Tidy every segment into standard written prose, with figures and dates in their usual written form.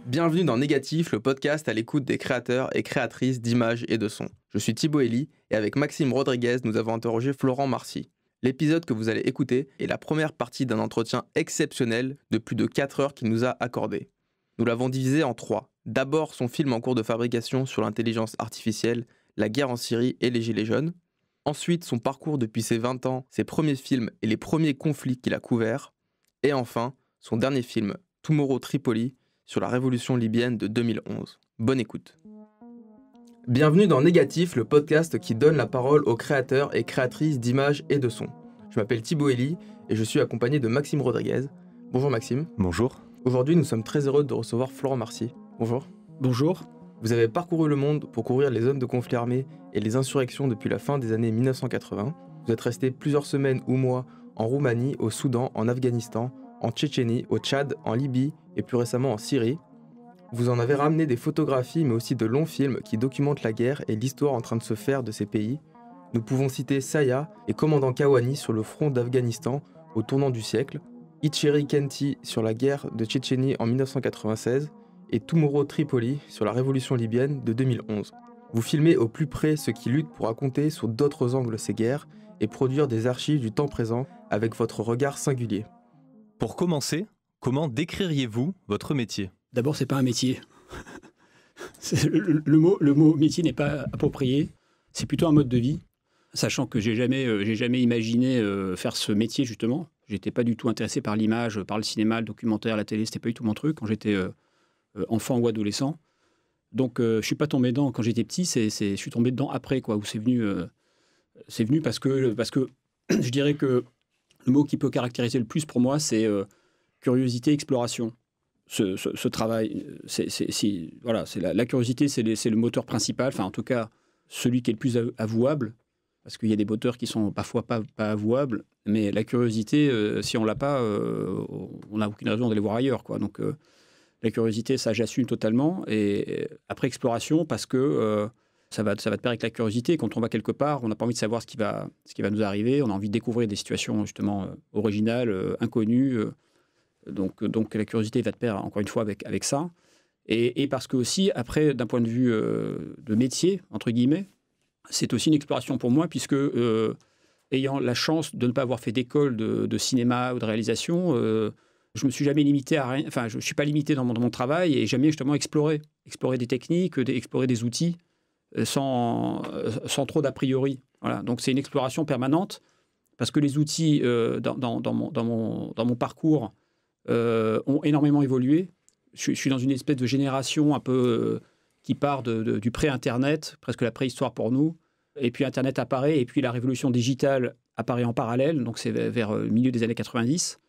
Bienvenue dans Négatif, le podcast à l'écoute des créateurs et créatrices d'images et de sons. Je suis Thibaut Elie et avec Maxime Rodriguez, nous avons interrogé Florent Marcy. L'épisode que vous allez écouter est la première partie d'un entretien exceptionnel de plus de 4 heures qu'il nous a accordé. Nous l'avons divisé en 3. D'abord son film en cours de fabrication sur l'intelligence artificielle, la guerre en Syrie et les Gilets jaunes. Ensuite son parcours depuis ses 20 ans, ses premiers films et les premiers conflits qu'il a couverts. Et enfin son dernier film, Tomorrow Tripoli, sur la révolution libyenne de 2011. Bonne écoute. Bienvenue dans Négatif, le podcast qui donne la parole aux créateurs et créatrices d'images et de sons. Je m'appelle Thibaut Elie et je suis accompagné de Maxime Rodriguez. Bonjour Maxime. Bonjour. Aujourd'hui, nous sommes très heureux de recevoir Florent Marcy. Bonjour. Bonjour. Vous avez parcouru le monde pour couvrir les zones de conflit armé et les insurrections depuis la fin des années 1980. Vous êtes resté plusieurs semaines ou mois en Roumanie, au Soudan, en Afghanistan, en Tchétchénie, au Tchad, en Libye et plus récemment en Syrie. Vous en avez ramené des photographies mais aussi de longs films qui documentent la guerre et l'histoire en train de se faire de ces pays. Nous pouvons citer Saya et Commandant Kawani sur le front d'Afghanistan au tournant du siècle, Itchéri Kenti sur la guerre de Tchétchénie en 1996 et Tomorrow Tripoli sur la révolution libyenne de 2011. Vous filmez au plus près ceux qui luttent pour raconter sous d'autres angles ces guerres et produire des archives du temps présent avec votre regard singulier. Pour commencer, comment décririez-vous votre métier ? D'abord, c'est pas un métier. le mot métier n'est pas approprié. C'est plutôt un mode de vie. Sachant que j'ai jamais imaginé faire ce métier justement. J'étais pas du tout intéressé par l'image, par le cinéma, le documentaire, la télé. C'était pas du tout mon truc quand j'étais enfant ou adolescent. Donc, je suis pas tombé dedans quand j'étais petit. Je suis tombé dedans après, quoi. Où c'est venu parce que je dirais que le mot qui peut caractériser le plus pour moi, c'est curiosité, exploration. Ce travail, voilà, la curiosité, c'est le moteur principal, enfin en tout cas celui qui est le plus avouable, parce qu'il y a des moteurs qui sont parfois pas avouables, mais la curiosité, si on l'a pas, on n'a aucune raison d'aller voir ailleurs, quoi. Donc la curiosité, ça j'assume totalement, et après exploration, parce que ça va de pair avec la curiosité. Quand on va quelque part, on n'a pas envie de savoir ce qui va nous arriver. On a envie de découvrir des situations justement originales, inconnues. Donc la curiosité va de pair, encore une fois, avec ça. Et parce que aussi, après, d'un point de vue de métier, entre guillemets, c'est aussi une exploration pour moi, puisque ayant la chance de ne pas avoir fait d'école de cinéma ou de réalisation, je me suis jamais limité à rien. Enfin, je ne suis pas limité dans mon travail et jamais justement explorer des techniques, explorer des outils. Sans trop d'a priori. Voilà. Donc c'est une exploration permanente parce que les outils dans mon parcours ont énormément évolué. Je suis dans une espèce de génération un peu qui part du pré-Internet, presque la préhistoire pour nous. Et puis Internet apparaît et puis la révolution digitale apparaît en parallèle. Donc c'est vers le milieu des années 90.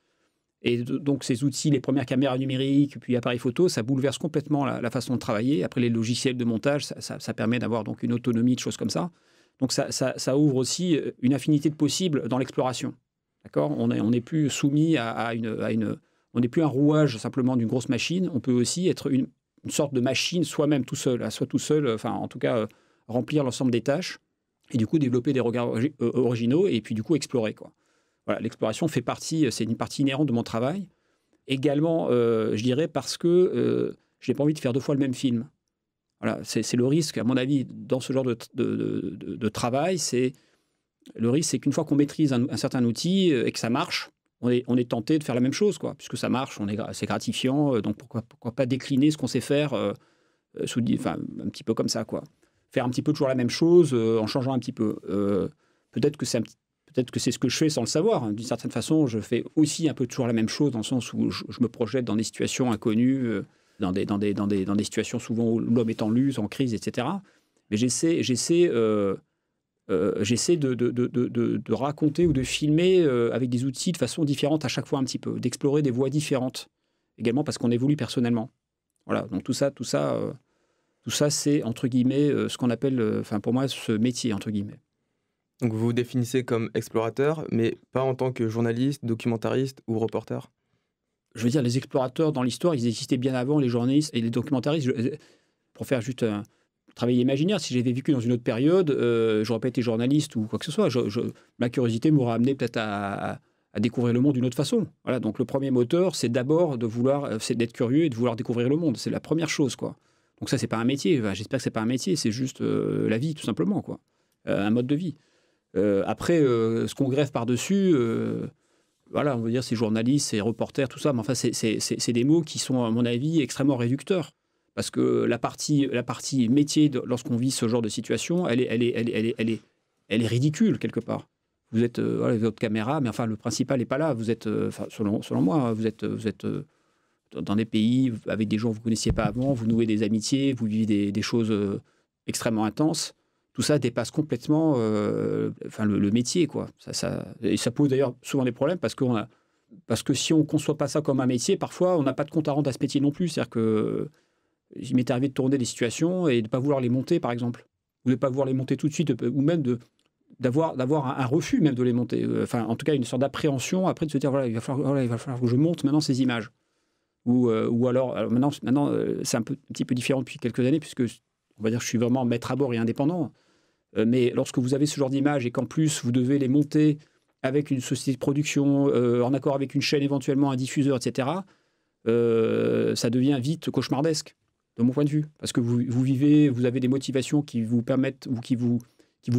Et donc, ces outils, les premières caméras numériques, puis appareils photo, ça bouleverse complètement la façon de travailler. Après, les logiciels de montage, ça permet d'avoir donc une autonomie de choses comme ça. Donc, ça ouvre aussi une infinité de possibles dans l'exploration. D'accord ? On n'est plus soumis on n'est plus un rouage simplement d'une grosse machine. On peut aussi être une sorte de machine soi-même tout seul, enfin, en tout cas, remplir l'ensemble des tâches et du coup, développer des regards originaux et puis du coup, explorer, quoi. Voilà, l'exploration fait partie, c'est une partie inhérente de mon travail. Également, je dirais, parce que je n'ai pas envie de faire 2 fois le même film. Voilà, c'est le risque, à mon avis, dans ce genre de travail. Le risque, c'est qu'une fois qu'on maîtrise un certain outil et que ça marche, on est tenté de faire la même chose, quoi. Puisque ça marche, c'est gratifiant. Donc, pourquoi pas décliner ce qu'on sait faire un petit peu comme ça, quoi. Faire un petit peu toujours la même chose en changeant un petit peu. Peut-être que c'est ce que je fais sans le savoir. D'une certaine façon, je fais aussi un peu toujours la même chose dans le sens où je me projette dans des situations inconnues, dans des situations souvent où l'homme est en lutte, en crise, etc. Mais j'essaie de raconter ou de filmer avec des outils de façon différente à chaque fois un petit peu, d'explorer des voies différentes. Également parce qu'on évolue personnellement. Voilà, donc tout ça, c'est, entre guillemets, ce qu'on appelle, pour moi, ce métier, entre guillemets. Donc vous vous définissez comme explorateur, mais pas en tant que journaliste, documentariste ou reporter ? je veux dire, les explorateurs dans l'histoire, ils existaient bien avant les journalistes et les documentaristes. Pour faire juste un travail imaginaire, si j'avais vécu dans une autre période, j'aurais pas été journaliste ou quoi que ce soit. Ma curiosité m'aurait amené peut-être à découvrir le monde d'une autre façon. Voilà, donc le premier moteur, c'est d'abord c'est d'être curieux et de vouloir découvrir le monde. C'est la première chose, quoi. Donc ça, c'est pas un métier. Enfin, j'espère que c'est pas un métier, c'est juste la vie, tout simplement, quoi. Un mode de vie. Après, ce qu'on greffe par-dessus, voilà, on veut dire c'est journaliste, c'est reporter, tout ça, mais enfin, c'est des mots qui sont, à mon avis, extrêmement réducteurs. Parce que la partie métier, lorsqu'on vit ce genre de situation, elle est ridicule, quelque part. Vous êtes voilà, votre caméra, mais enfin, le principal n'est pas là. Vous êtes, selon moi, vous êtes dans des pays avec des gens que vous ne connaissiez pas avant, vous nouez des amitiés, vous vivez des choses extrêmement intenses. Tout ça dépasse complètement le métier, quoi. Et ça pose d'ailleurs souvent des problèmes parce que si on ne conçoit pas ça comme un métier, parfois, on n'a pas de compte à rendre à ce métier non plus. C'est-à-dire que il m'est arrivé de tourner des situations et de ne pas vouloir les monter, par exemple. Ou de ne pas vouloir les monter tout de suite, ou même d'avoir un refus même de les monter. Enfin, en tout cas, une sorte d'appréhension après de se dire, voilà, il va falloir que je monte maintenant ces images. Ou alors maintenant c'est un petit peu différent depuis quelques années, puisque on va dire que je suis vraiment maître à bord et indépendant. Mais lorsque vous avez ce genre d'images et qu'en plus vous devez les monter avec une société de production, en accord avec une chaîne éventuellement, un diffuseur, etc., ça devient vite cauchemardesque, de mon point de vue. Parce que vous avez des motivations qui vous permettent ou qui vous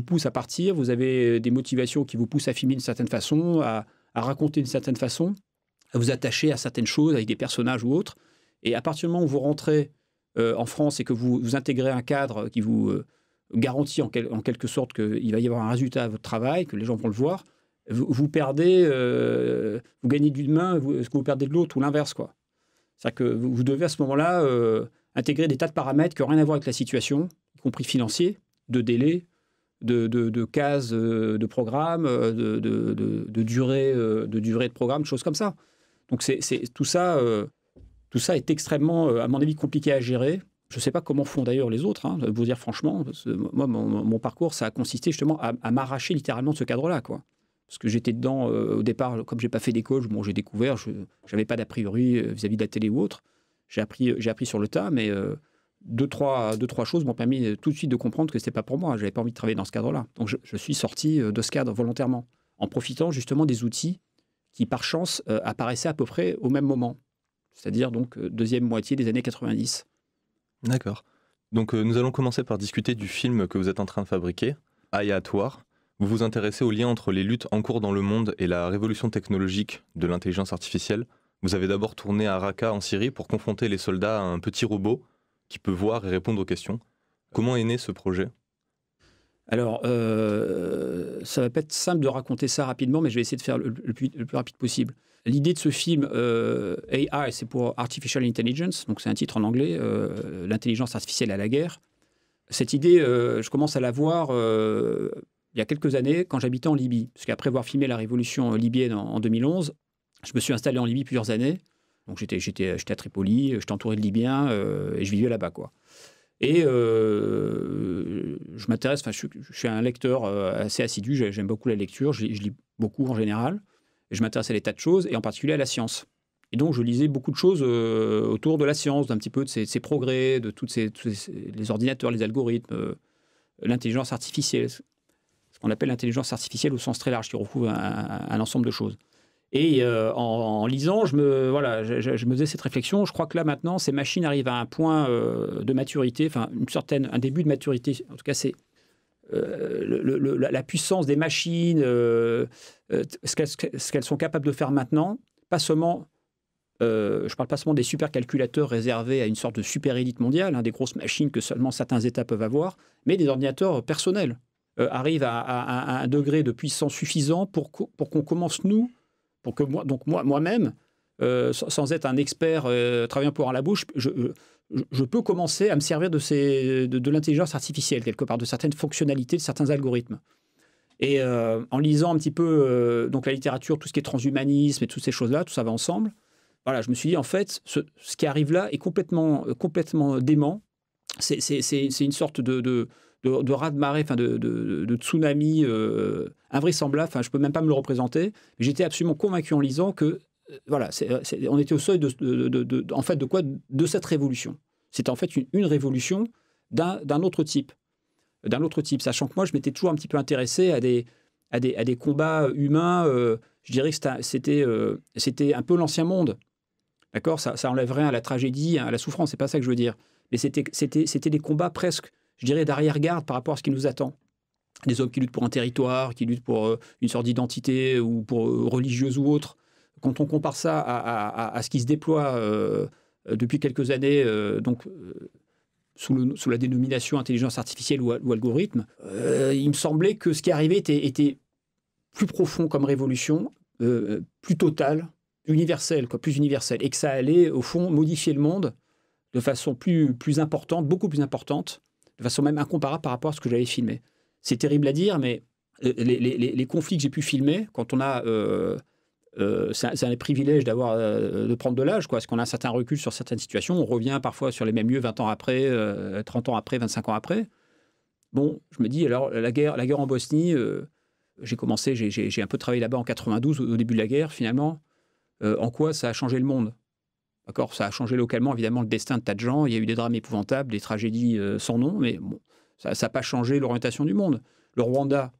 poussent à partir, vous avez des motivations qui vous poussent à filmer d'une certaine façon, à raconter d'une certaine façon, à vous attacher à certaines choses avec des personnages ou autres. Et à partir du moment où vous rentrez en France et que vous intégrez un cadre qui vous garantit en quelque sorte qu'il va y avoir un résultat à votre travail, que les gens vont le voir, vous perdez, vous gagnez d'une main, ce que vous perdez de l'autre, ou l'inverse, quoi. C'est-à-dire que vous devez à ce moment-là intégrer des tas de paramètres qui n'ont rien à voir avec la situation, y compris financiers, de délai, de cases de programme, de durée de programme, de choses comme ça. Donc tout ça est extrêmement, à mon avis, compliqué à gérer. Je ne sais pas comment font d'ailleurs les autres, hein, vous dire franchement. Parce que moi, mon parcours, ça a consisté justement à m'arracher littéralement de ce cadre-là, quoi. Parce que j'étais dedans au départ, comme je n'ai pas fait d'école, j'ai découvert, je n'avais pas d'a priori vis-à-vis de la télé ou autre. J'ai appris sur le tas, mais deux, trois choses m'ont permis tout de suite de comprendre que ce n'était pas pour moi. Je n'avais pas envie de travailler dans ce cadre-là. Donc je suis sorti de ce cadre volontairement, en profitant justement des outils qui, par chance, apparaissaient à peu près au même moment. C'est-à-dire donc deuxième moitié des années 90. D'accord. Donc nous allons commencer par discuter du film que vous êtes en train de fabriquer, Eye at War. Vous vous intéressez au lien entre les luttes en cours dans le monde et la révolution technologique de l'intelligence artificielle. Vous avez d'abord tourné à Raqqa en Syrie pour confronter les soldats à un petit robot qui peut voir et répondre aux questions. Comment est né ce projet ? Alors, ça va pas être simple de raconter ça rapidement, mais je vais essayer de faire le plus rapide possible. L'idée de ce film, AI, c'est pour Artificial Intelligence, donc c'est un titre en anglais, l'intelligence artificielle à la guerre. Cette idée, je commence à la voir il y a quelques années, quand j'habitais en Libye. Parce qu'après avoir filmé la révolution libyenne en 2011, je me suis installé en Libye plusieurs années. Donc j'étais à Tripoli, j'étais entouré de Libyens et je vivais là-bas, quoi. Et je m'intéresse, je suis un lecteur assez assidu, j'aime beaucoup la lecture, je lis beaucoup en général. Et je m'intéresse à des tas de choses, et en particulier à la science. Et donc, je lisais beaucoup de choses autour de la science, d'un petit peu de ses progrès, de tous les ordinateurs, les algorithmes, l'intelligence artificielle, ce qu'on appelle l'intelligence artificielle au sens très large, qui recouvre un ensemble de choses. Et en lisant, je me faisais cette réflexion. Je crois que là, maintenant, ces machines arrivent à un point de maturité, enfin, un début de maturité. En tout cas, c'est la puissance des machines, ce qu'elles sont capables de faire maintenant, pas seulement, je ne parle pas seulement des supercalculateurs réservés à une sorte de super élite mondiale, hein, des grosses machines que seulement certains États peuvent avoir, mais des ordinateurs personnels arrivent à un degré de puissance suffisant pour qu'on commence, pour que moi-même, sans être un expert travaillant pour la bouche, je peux commencer à me servir de l'intelligence artificielle, quelque part, de certaines fonctionnalités, de certains algorithmes. Et en lisant un petit peu donc la littérature, tout ce qui est transhumanisme et toutes ces choses-là, tout ça va ensemble, voilà, je me suis dit, en fait, ce qui arrive là est complètement dément. C'est une sorte de raz-de-marée, enfin de tsunami invraisemblable, enfin, je ne peux même pas me le représenter. Mais j'étais absolument convaincu en lisant que voilà, on était au seuil en fait, de quoi? De cette révolution. C'était en fait une révolution d'un autre type. Sachant que moi, je m'étais toujours un petit peu intéressé à des combats humains. Je dirais que c'était un peu l'ancien monde. D'accord, ça enlève rien à la tragédie, à la souffrance, c'est pas ça que je veux dire. Mais c'était des combats presque, je dirais, d'arrière-garde par rapport à ce qui nous attend. Des hommes qui luttent pour un territoire, qui luttent pour une sorte d'identité ou pour religieuse ou autre. Quand on compare ça à ce qui se déploie depuis quelques années, sous la dénomination intelligence artificielle ou algorithme, il me semblait que ce qui arrivait était plus profond comme révolution, plus totale, universelle, plus universelle, et que ça allait, au fond, modifier le monde de façon plus importante, beaucoup plus importante, de façon même incomparable par rapport à ce que j'avais filmé. C'est terrible à dire, mais les conflits que j'ai pu filmer, quand on a... c'est un privilège de prendre de l'âge, parce qu'on a un certain recul sur certaines situations. On revient parfois sur les mêmes lieux 20 ans après, 30 ans après, 25 ans après. Bon, je me dis, alors, la guerre en Bosnie, j'ai un peu travaillé là-bas en 92, au début de la guerre, finalement. En quoi ça a changé le monde? D'accord, ça a changé localement, évidemment, le destin de tas de gens. Il y a eu des drames épouvantables, des tragédies sans nom, mais bon, ça n'a pas changé l'orientation du monde. Le Rwanda,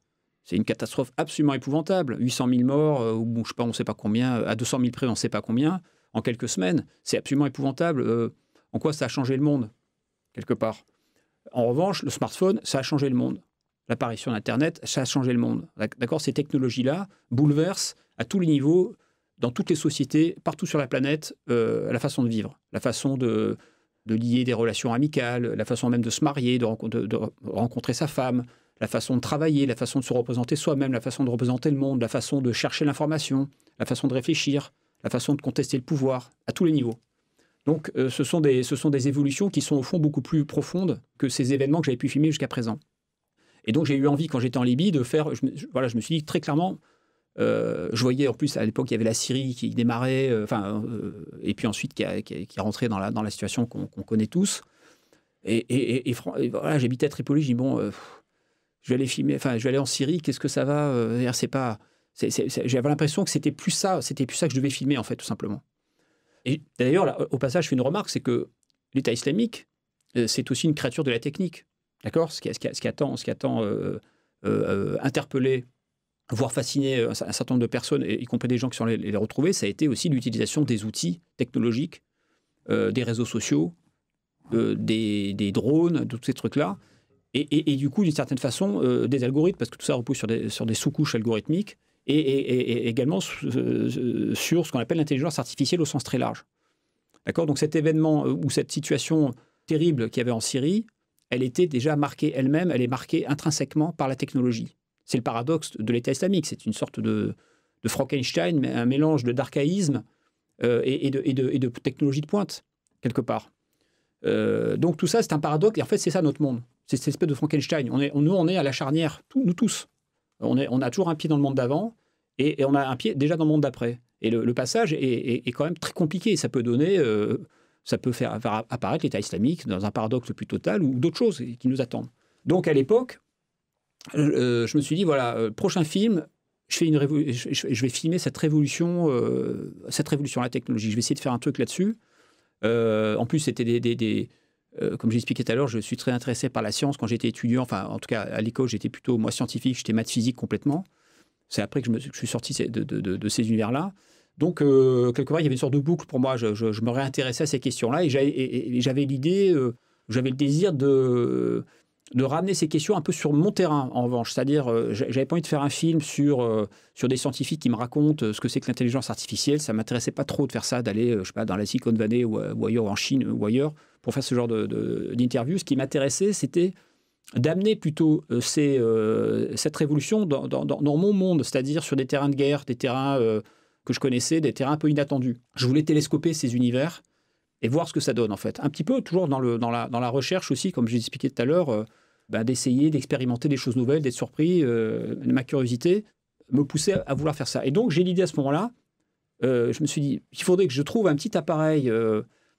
c'est une catastrophe absolument épouvantable. 800 000 morts, ou je sais pas, on ne sait pas combien, à 200 000 près, on ne sait pas combien, en quelques semaines. C'est absolument épouvantable. En quoi ça a changé le monde, quelque part? En revanche, le smartphone, ça a changé le monde. L'apparition d'Internet, ça a changé le monde. D'accord, ces technologies-là bouleversent à tous les niveaux, dans toutes les sociétés, partout sur la planète, la façon de vivre, la façon de lier des relations amicales, la façon même de se marier, de rencontrer sa femme, la façon de travailler, la façon de se représenter soi-même, la façon de représenter le monde, la façon de chercher l'information, la façon de réfléchir, la façon de contester le pouvoir, à tous les niveaux. Donc, ce sont des évolutions qui sont au fond beaucoup plus profondes que ces événements que j'avais pu filmer jusqu'à présent. Et donc, j'ai eu envie, quand j'étais en Libye, de faire... je me suis dit très clairement... je voyais, en plus, à l'époque, il y avait la Syrie qui démarrait, et puis ensuite qui est rentrée dans la situation qu'on connaît tous. Et voilà, j'habitais à Tripoli, je dis, bon... je vais aller filmer, je vais aller en Syrie, qu'est-ce que ça va j'avais l'impression que c'était plus ça que je devais filmer, en fait, tout simplement. Et d'ailleurs, là, au passage, je fais une remarque, c'est que l'État islamique, c'est aussi une créature de la technique, d'accord? Ce qui attend interpeller, voire fasciner un certain nombre de personnes, y compris des gens qui sont allés les retrouver, ça a été aussi l'utilisation des outils technologiques, des réseaux sociaux, des drones, tous ces trucs-là, et du coup, d'une certaine façon, des algorithmes, parce que tout ça repose sur des sous-couches algorithmiques, et également sur ce qu'on appelle l'intelligence artificielle au sens très large. D'accord? Donc cet événement ou cette situation terrible qu'il y avait en Syrie, elle était déjà marquée elle-même, elle est marquée intrinsèquement par la technologie. C'est le paradoxe de l'État islamique, c'est une sorte de Frankenstein, mais un mélange d'archaïsme et de technologie de pointe, quelque part. Donc tout ça, c'est un paradoxe, et en fait, c'est ça notre monde. C'est cette espèce de Frankenstein. On est à la charnière, nous tous. On a toujours un pied dans le monde d'avant, et on a un pied déjà dans le monde d'après. Et le passage est quand même très compliqué. Ça peut faire apparaître l'État islamique dans un paradoxe le plus total, ou d'autres choses qui nous attendent. Donc à l'époque, je me suis dit, voilà, prochain film, je vais filmer cette révolution à la technologie. Je vais essayer de faire un truc là-dessus. En plus, c'était comme j'ai expliqué tout à l'heure, je suis très intéressé par la science quand j'étais étudiant. Enfin, en tout cas, à l'école, j'étais plutôt, moi, scientifique. J'étais maths physique complètement. C'est après que je suis sorti de ces univers-là. Donc, quelque part, il y avait une sorte de boucle pour moi. Je me réintéressais à ces questions-là et j'avais l'idée, j'avais le désir de ramener ces questions un peu sur mon terrain, en revanche. C'est-à-dire, j'avais pas envie de faire un film sur des scientifiques qui me racontent ce que c'est que l'intelligence artificielle. Ça m'intéressait pas trop de faire ça, d'aller, je sais pas, dans la Silicon Valley ou ailleurs, en Chine ou ailleurs, pour faire ce genre d'interview. Ce qui m'intéressait, c'était d'amener plutôt cette révolution dans mon monde, c'est-à-dire sur des terrains de guerre, des terrains que je connaissais, des terrains un peu inattendus. Je voulais télescoper ces univers et voir ce que ça donne, en fait. Un petit peu, toujours dans la recherche aussi, comme j'ai expliqué tout à l'heure, d'essayer d'expérimenter des choses nouvelles, d'être surpris. Ma curiosité me poussait à vouloir faire ça. Et donc, j'ai l'idée à ce moment-là, je me suis dit, il faudrait que je trouve un petit appareil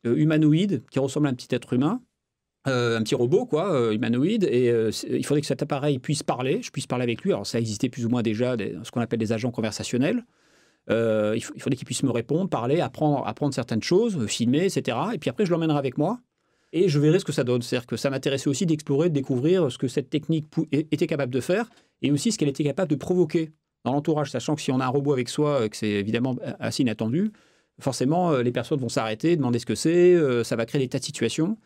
humanoïde qui ressemble à un petit être humain, un petit robot, quoi, humanoïde, et il faudrait que cet appareil puisse parler, je puisse parler avec lui. Alors, ça existait plus ou moins déjà, ce qu'on appelle des agents conversationnels. Il fallait qu'il puisse me répondre, parler, apprendre certaines choses, filmer, etc. Et puis après, je l'emmènerai avec moi et je verrai ce que ça donne. C'est-à-dire que ça m'intéressait aussi d'explorer, de découvrir ce que cette technique était capable de faire et aussi ce qu'elle était capable de provoquer dans l'entourage, sachant que si on a un robot avec soi, que c'est évidemment assez inattendu, forcément, les personnes vont s'arrêter, demander ce que c'est, ça va créer des tas de situations.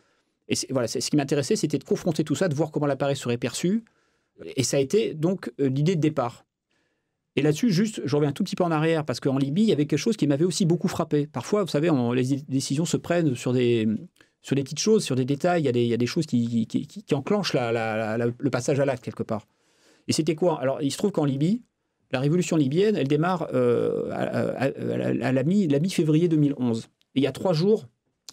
Et voilà, ce qui m'intéressait, c'était de confronter tout ça, de voir comment l'appareil serait perçu. Et ça a été donc l'idée de départ. Et là-dessus, juste, je reviens un tout petit peu en arrière, parce qu'en Libye, il y avait quelque chose qui m'avait aussi beaucoup frappé. Parfois, vous savez, les décisions se prennent sur des petites choses, sur des détails. Il y a des choses qui enclenchent le passage à l'acte, quelque part. Et c'était quoi? Alors, il se trouve qu'en Libye, la révolution libyenne, elle démarre à la mi-février 2011. Et il y a 3 jours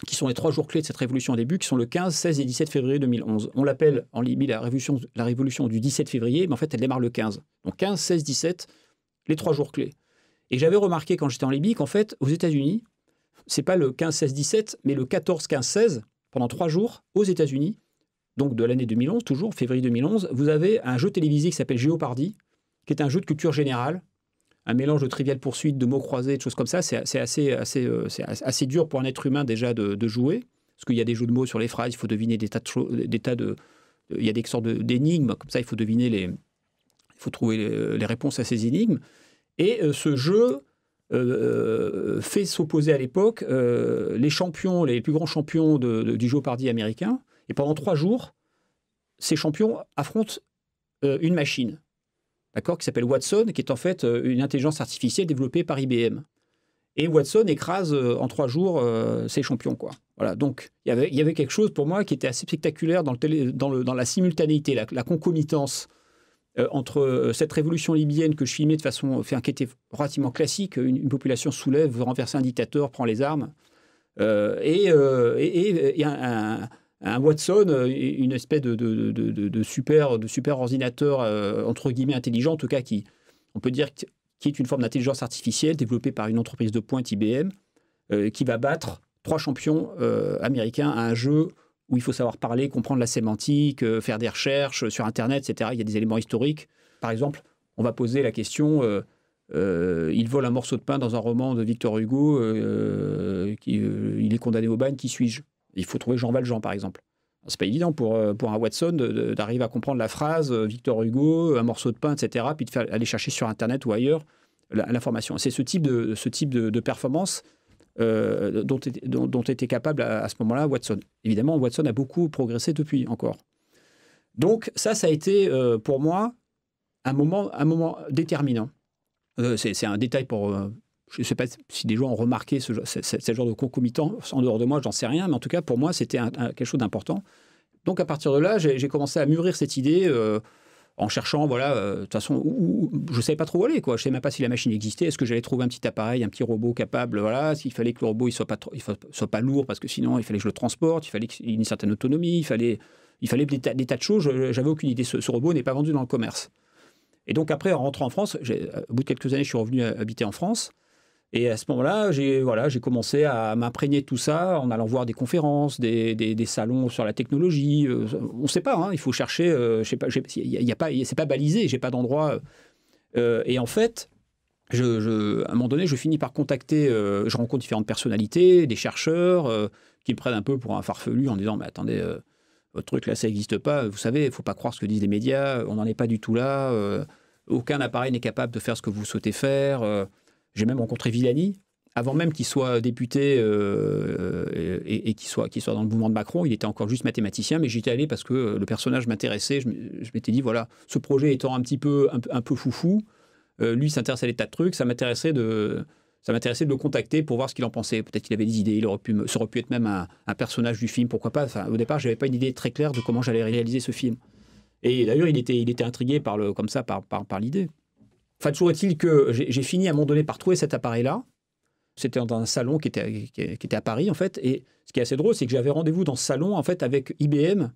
qui sont les 3 jours clés de cette révolution au début, qui sont le 15, 16 et 17 février 2011. On l'appelle en Libye la révolution du 17 février, mais en fait, elle démarre le 15. Donc 15, 16, 17, les 3 jours clés. Et j'avais remarqué quand j'étais en Libye qu'en fait, aux États-Unis, c'est pas le 15, 16, 17, mais le 14, 15, 16, pendant 3 jours, aux États-Unis, donc de l'année 2011, toujours, février 2011, vous avez un jeu télévisé qui s'appelle Jeopardy, qui est un jeu de culture générale, un mélange de Trivial Pursuit, de mots croisés, de choses comme ça. C'est assez dur pour un être humain déjà de jouer, parce qu'il y a des jeux de mots sur les phrases, il faut deviner il y a des sortes d'énigmes, comme ça il faut deviner il faut trouver les réponses à ces énigmes. Et ce jeu fait s'opposer à l'époque les plus grands champions du Jeopardy américain. Et pendant 3 jours, ces champions affrontent une machine, d'accord, qui s'appelle Watson, qui est en fait une intelligence artificielle développée par IBM. Et Watson écrase en 3 jours ces champions, quoi. Voilà, donc il y avait quelque chose pour moi qui était assez spectaculaire dans la simultanéité, la concomitance entre cette révolution libyenne que je filmais de façon qui était relativement classique, une population soulève, veut renverser un dictateur, prend les armes, et un Watson, une espèce de super ordinateur, entre guillemets, intelligent, en tout cas, on peut dire, qui est une forme d'intelligence artificielle développée par une entreprise de pointe IBM, qui va battre 3 champions américains à un jeu où il faut savoir parler, comprendre la sémantique, faire des recherches sur Internet, etc. Il y a des éléments historiques. Par exemple, on va poser la question... il vole un morceau de pain dans un roman de Victor Hugo, il est condamné au bagne, qui suis-je? Il faut trouver Jean Valjean, par exemple. C'est pas évident pour un Watson d'arriver à comprendre la phrase Victor Hugo, un morceau de pain, etc., puis de aller chercher sur Internet ou ailleurs l'information. C'est ce type de performance dont était capable à ce moment-là Watson. Évidemment, Watson a beaucoup progressé depuis encore. Donc ça a été pour moi un moment déterminant. C'est un détail pour... je ne sais pas si des gens ont remarqué ce genre de concomitance en dehors de moi, j'en sais rien, mais en tout cas, pour moi, c'était quelque chose d'important. Donc, à partir de là, j'ai commencé à mûrir cette idée en cherchant, de toute façon, je ne savais pas trop où aller, quoi. Je ne savais même pas si la machine existait. Est-ce que j'allais trouver un petit appareil, un petit robot capable, s'il fallait que le robot ne soit pas lourd, parce que sinon, il fallait que je le transporte, il fallait qu'il ait une certaine autonomie, il fallait des tas de choses. J'avais aucune idée. Ce robot n'est pas vendu dans le commerce. Et donc, après, en rentrant en France, au bout de quelques années, je suis revenu habiter en France. Et à ce moment-là, j'ai commencé à m'imprégner de tout ça en allant voir des conférences, des salons sur la technologie. On ne sait pas, il faut chercher. Je sais pas, c'est pas balisé, j'ai pas d'endroit. Et en fait, à un moment donné, je finis par contacter. Je rencontre différentes personnalités, des chercheurs qui me prennent un peu pour un farfelu en disant, mais attendez, votre truc là, ça n'existe pas. Vous savez, il ne faut pas croire ce que disent les médias. On n'en est pas du tout là. Aucun appareil n'est capable de faire ce que vous souhaitez faire. J'ai même rencontré Villani, avant même qu'il soit député et qu'il soit dans le mouvement de Macron. Il était encore juste mathématicien, mais j'y étais allé parce que le personnage m'intéressait. Je m'étais dit, voilà, ce projet étant un peu foufou, lui s'intéresse à des tas de trucs, ça m'intéressait de le contacter pour voir ce qu'il en pensait. Peut-être qu'il avait des idées, ça aurait pu être même un personnage du film, pourquoi pas. Enfin, au départ, je n'avais pas une idée très claire de comment j'allais réaliser ce film. Et d'ailleurs, il était intrigué par l'idée. Enfin, toujours est-il que j'ai fini à un moment donné par trouver cet appareil-là. C'était dans un salon qui était à Paris, en fait. Et ce qui est assez drôle, c'est que j'avais rendez-vous dans ce salon, en fait, avec IBM.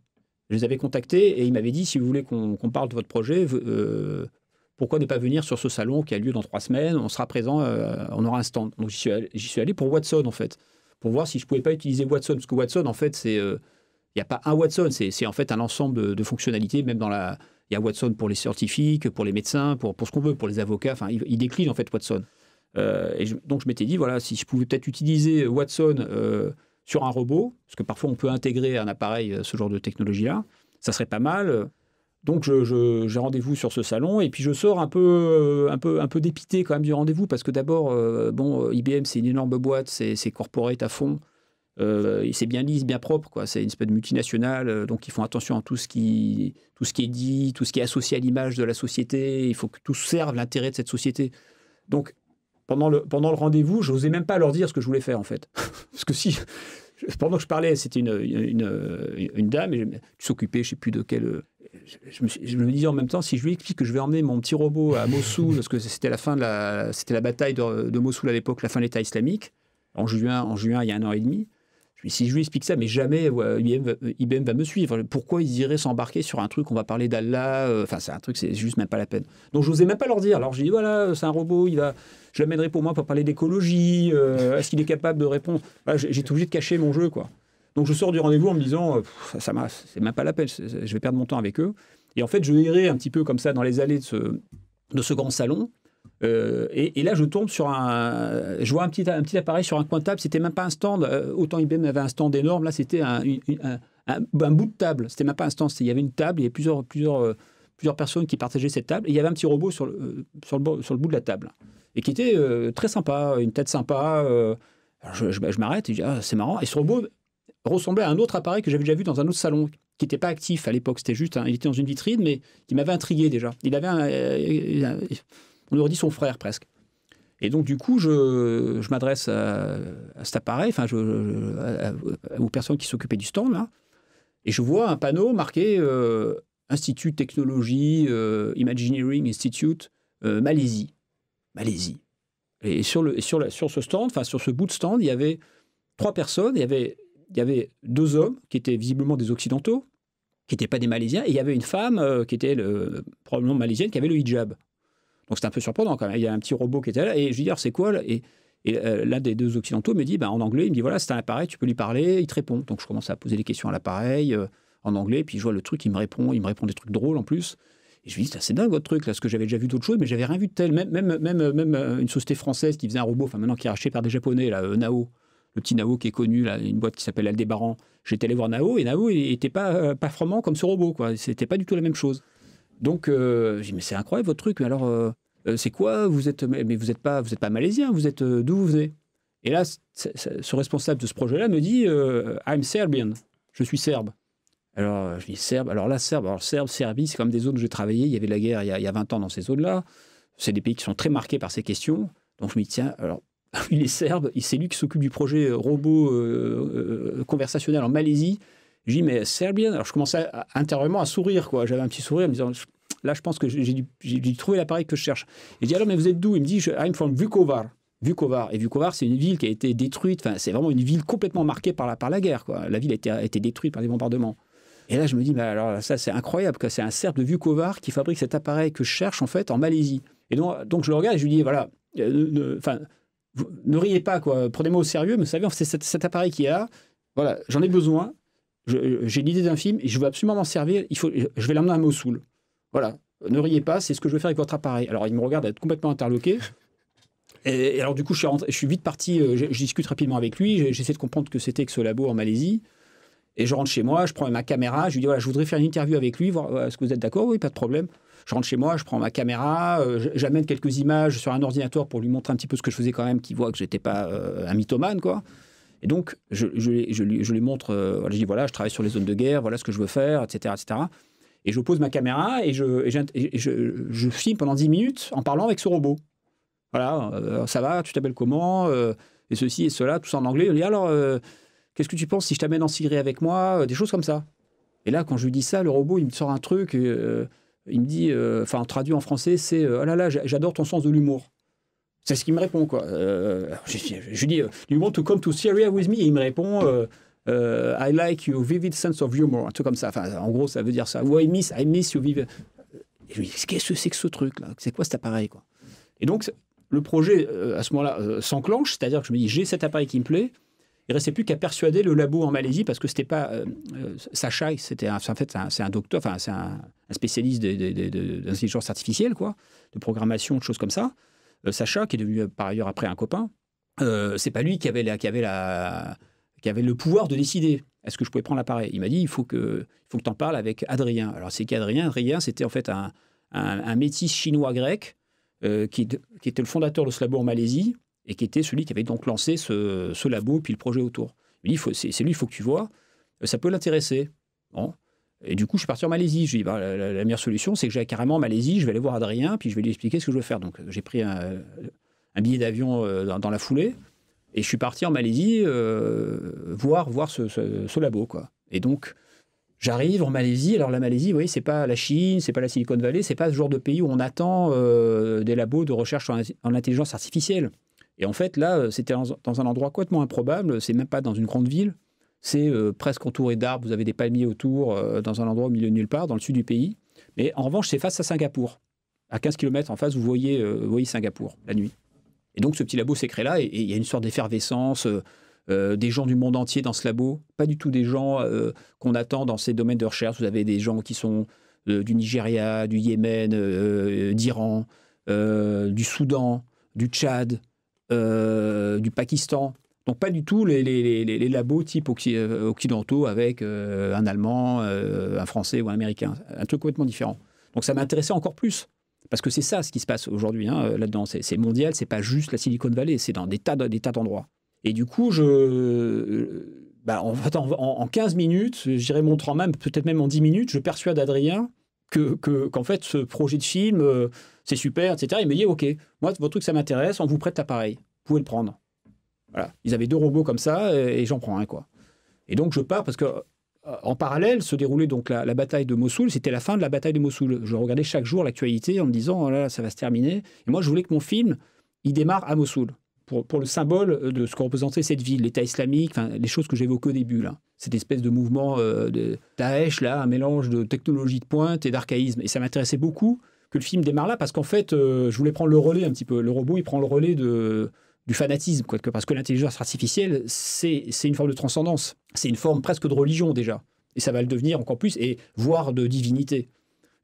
Je les avais contactés et ils m'avaient dit, si vous voulez qu'on parle de votre projet, pourquoi ne pas venir sur ce salon qui a lieu dans 3 semaines? On sera présent, on aura un stand. Donc, j'y suis allé pour Watson, en fait, pour voir si je ne pouvais pas utiliser Watson. Parce que Watson, en fait, il n'y a pas un Watson, c'est en fait un ensemble de fonctionnalités, même il y a Watson pour les scientifiques, pour les médecins, pour ce qu'on veut, pour les avocats. Enfin, il décline en fait Watson. Donc je m'étais dit, voilà, si je pouvais peut-être utiliser Watson sur un robot, parce que parfois on peut intégrer un appareil, ce genre de technologie-là, ça serait pas mal. Donc j'ai rendez-vous sur ce salon et puis je sors un peu dépité quand même du rendez-vous parce que d'abord, IBM c'est une énorme boîte, c'est corporate à fond, c'est bien lisse, bien propre, quoi. C'est une espèce de multinationale, donc ils font attention à tout ce qui est dit, tout ce qui est associé à l'image de la société, il faut que tout serve l'intérêt de cette société. Donc pendant le rendez-vous, je n'osais même pas leur dire ce que je voulais faire en fait. Parce que pendant que je parlais, c'était une dame qui s'occupait, je ne sais plus de quelle... Je me disais en même temps, si je lui explique que je vais emmener mon petit robot à Mossoul, parce que c'était la bataille de Mossoul à l'époque, la fin de l'État islamique, en juin, il y a 1 an et demi, si je lui explique ça, mais jamais IBM va me suivre. Pourquoi ils iraient s'embarquer sur un truc, on va parler d'Allah, enfin c'est un truc, c'est juste même pas la peine. Donc je n'osais même pas leur dire. Alors je dis voilà, c'est un robot, je l'amènerai pour moi pour parler d'écologie, est-ce qu'il est capable de répondre? Voilà, j'ai été obligé de cacher mon jeu, quoi. Donc je sors du rendez-vous en me disant, c'est même pas la peine, je vais perdre mon temps avec eux. Et en fait, je errais un petit peu comme ça dans les allées de ce grand salon. Et là, je tombe sur je vois un petit appareil sur un coin de table. C'était même pas un stand. Autant IBM avait un stand énorme. Là, c'était un bout de table. C'était même pas un stand. Il y avait une table. Il y avait plusieurs personnes qui partageaient cette table. Et il y avait un petit robot sur le bout de la table. Et qui était très sympa, une tête sympa. Alors je m'arrête et je dis, c'est marrant. Et ce robot ressemblait à un autre appareil que j'avais déjà vu dans un autre salon, qui n'était pas actif à l'époque. C'était juste, il était dans une vitrine, mais qui m'avait intrigué déjà. Il avait on aurait dit son frère presque. Et donc du coup, je m'adresse à cet appareil, enfin aux personnes qui s'occupaient du stand là, et je vois un panneau marqué Institut de Technologie, Imagineering Institute, Malaisie. Et sur ce stand, enfin sur ce bout de stand, il y avait 3 personnes. Il y avait 2 hommes qui étaient visiblement des Occidentaux, qui n'étaient pas des Malaisiens, et il y avait une femme qui était probablement malaisienne, qui avait le hijab. Donc c'était un peu surprenant quand même. Il y a un petit robot qui était là, et je lui dis, c'est quoi là? Et l'un des 2 Occidentaux me dit, en anglais, il me dit, voilà, c'est un appareil, tu peux lui parler, il te répond. Donc je commence à poser des questions à l'appareil en anglais, puis je vois le truc, il me répond des trucs drôles en plus. Et je lui dis, c'est dingue votre truc, là, parce que j'avais déjà vu d'autres choses, mais j'avais rien vu de tel. Même une société française qui faisait un robot, enfin maintenant qui est racheté par des Japonais, là, Nao, le petit Nao qui est connu, là, une boîte qui s'appelle Aldébaran. J'étais allé voir Nao, et Nao n'était pas performant comme ce robot, quoi. C'était pas du tout la même chose. Donc je dis, mais c'est incroyable votre truc, mais alors... c'est quoi? Vous êtes pas malaisien, vous êtes d'où vous venez? Et là, ce responsable de ce projet-là me dit I'm Serbian, je suis serbe. Alors je dis serbe. Alors là, Serbie, c'est comme des zones où j'ai travaillé. Il y avait de la guerre il y a 20 ans dans ces zones-là. C'est des pays qui sont très marqués par ces questions. Donc je me dis tiens, alors il est serbe, c'est lui qui s'occupe du projet robot conversationnel en Malaisie. Je dis mais Serbian. Alors je commençais intérieurement à sourire, quoi. J'avais un petit sourire en me disant là, je pense que j'ai dû trouver l'appareil que je cherche. Et je dis, alors, mais vous êtes d'où? Il me dit, I'm from Vukovar. Et Vukovar, c'est une ville qui a été détruite. Enfin, c'est vraiment une ville complètement marquée par la guerre, quoi. La ville a été détruite par des bombardements. Et là, je me dis, alors ça, c'est incroyable, que c'est un Serbe de Vukovar qui fabrique cet appareil que je cherche, en fait, en Malaisie. Et donc je le regarde et je lui dis, voilà, ne riez pas, quoi. Prenez-moi au sérieux, mais vous savez, c'est cet appareil qui est là. Voilà, j'en ai besoin. J'ai l'idée d'un film et je veux absolument m'en servir. Je vais l'emmener à Mossoul. Voilà, ne riez pas, c'est ce que je veux faire avec votre appareil. Alors, il me regarde être complètement interloqué. Et alors, du coup, je suis vite parti, je discute rapidement avec lui, j'essaie de comprendre que c'était que ce labo en Malaisie. Et je rentre chez moi, je prends ma caméra, je lui dis, voilà, je voudrais faire une interview avec lui, voir, est-ce que vous êtes d'accord? Oui, pas de problème. Je rentre chez moi, je prends ma caméra, j'amène quelques images sur un ordinateur pour lui montrer un petit peu ce que je faisais quand même, qu'il voit que je n'étais pas un mythomane, quoi. Et donc, je lui montre, je dis, voilà, je travaille sur les zones de guerre, voilà ce que je veux faire, etc., etc. Et je pose ma caméra et je filme pendant 10 minutes en parlant avec ce robot. Voilà, ça va, tu t'appelles comment et ceci et cela, tout ça en anglais. Il dit, alors, qu'est-ce que tu penses si je t'amène en Syrie avec moi? Des choses comme ça. Et là, quand je lui dis ça, le robot, il me sort un truc, il me dit, traduit en français, c'est oh là là, j'adore ton sens de l'humour. C'est ce qu'il me répond, quoi. Je lui dis, do you want to come to Syria with me? Et il me répond... I like your vivid sense of humor, un truc comme ça. Enfin, en gros, ça veut dire ça. Ou I miss your vivid. Et je lui dis, qu'est-ce que c'est que ce truc-là? C'est quoi cet appareil, quoi? Et donc, le projet, à ce moment-là, s'enclenche. C'est-à-dire que je me dis, j'ai cet appareil qui me plaît. Il ne restait plus qu'à persuader le labo en Malaisie, parce que c'était pas Sacha, c'est un docteur, enfin, c'est un spécialiste d'intelligence artificielle, quoi, de programmation, de choses comme ça. Sacha, qui est devenu par ailleurs après un copain, c'est pas lui qui avait le pouvoir de décider. Est-ce que je pouvais prendre l'appareil? Il m'a dit, il faut que tu en parles avec Adrien. Alors, c'est qui Adrien? Adrien, c'était en fait un métis chinois-grec qui était le fondateur de ce labo en Malaisie et qui était celui qui avait donc lancé ce labo puis le projet autour. Il m'a dit, c'est lui, il faut que tu vois. Ça peut l'intéresser. Bon. Et du coup, je suis parti en Malaisie. Je lui ai dit, la meilleure solution, c'est que j'aille carrément en Malaisie, je vais aller voir Adrien, puis je vais lui expliquer ce que je veux faire. Donc, j'ai pris un billet d'avion dans la foulée. Et je suis parti en Malaisie voir ce labo, quoi. Et donc, j'arrive en Malaisie. Alors, la Malaisie, vous voyez, c'est pas la Chine, c'est pas la Silicon Valley, c'est pas ce genre de pays où on attend des labos de recherche en intelligence artificielle. Et en fait, là, c'était dans un endroit complètement improbable. C'est même pas dans une grande ville. C'est presque entouré d'arbres. Vous avez des palmiers autour, dans un endroit au milieu de nulle part, dans le sud du pays. Mais en revanche, c'est face à Singapour. À 15 km en face, vous voyez Singapour, la nuit. Et donc, ce petit labo s'est créé là, et il y a une sorte d'effervescence, des gens du monde entier dans ce labo, pas du tout des gens qu'on attend dans ces domaines de recherche. Vous avez des gens qui sont du Nigeria, du Yémen, d'Iran, du Soudan, du Tchad, du Pakistan. Donc, pas du tout les labos type occidentaux avec un Allemand, un Français ou un Américain. Un truc complètement différent. Donc, ça m'intéressait encore plus. Parce que c'est ça ce qui se passe aujourd'hui là-dedans. C'est mondial, c'est pas juste la Silicon Valley, c'est dans des tas d'endroits. Et du coup, en 15 minutes, je dirais montrant même, peut-être même en 10 minutes, je persuade Adrien qu'en fait, ce projet de film, c'est super, etc. Il me dit, OK, moi, votre truc, ça m'intéresse, on vous prête l'appareil, vous pouvez le prendre. Voilà. Ils avaient 2 robots comme ça, et j'en prends un, quoi. Et donc, je pars parce que en parallèle se déroulait donc la bataille de Mossoul. C'était la fin de la bataille de Mossoul. Je regardais chaque jour l'actualité en me disant, oh là, ça va se terminer. Et moi, je voulais que mon film, il démarre à Mossoul. Pour le symbole de ce que représentait cette ville, l'État islamique, les choses que j'évoquais au début, là. Cette espèce de mouvement de Daesh, là, un mélange de technologie de pointe et d'archaïsme. Et ça m'intéressait beaucoup que le film démarre là, parce qu'en fait, je voulais prendre le relais un petit peu. Le robot, il prend le relais du fanatisme, quoi, parce que l'intelligence artificielle, c'est une forme de transcendance. C'est une forme presque de religion, déjà. Et ça va le devenir encore plus, et voire de divinité.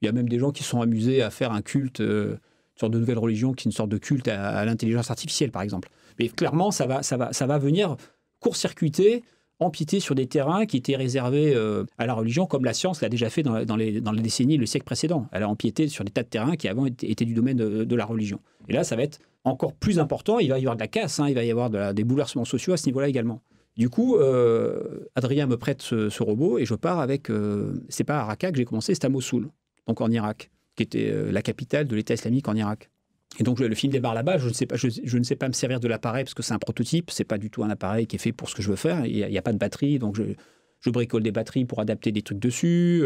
Il y a même des gens qui sont amusés à faire un culte, une sorte de nouvelle religion, qui est une sorte de culte à l'intelligence artificielle, par exemple. Mais clairement, ça va venir court-circuiter, empiéter sur des terrains qui étaient réservés à la religion, comme la science l'a déjà fait dans les décennies, le siècle précédent. Elle a empiété sur des tas de terrains qui avant étaient du domaine de la religion. Et là, ça va être encore plus important. Il va y avoir de la casse, il va y avoir des bouleversements sociaux à ce niveau-là également. Du coup, Adrien me prête ce robot et je pars avec... c'est pas à Raqqa que j'ai commencé, c'est à Mossoul, donc en Irak, qui était la capitale de l'État islamique en Irak. Et donc le film démarre là-bas. Je ne sais pas me servir de l'appareil parce que c'est un prototype. C'est pas du tout un appareil qui est fait pour ce que je veux faire. Il y a pas de batterie, donc je bricole des batteries pour adapter des trucs dessus.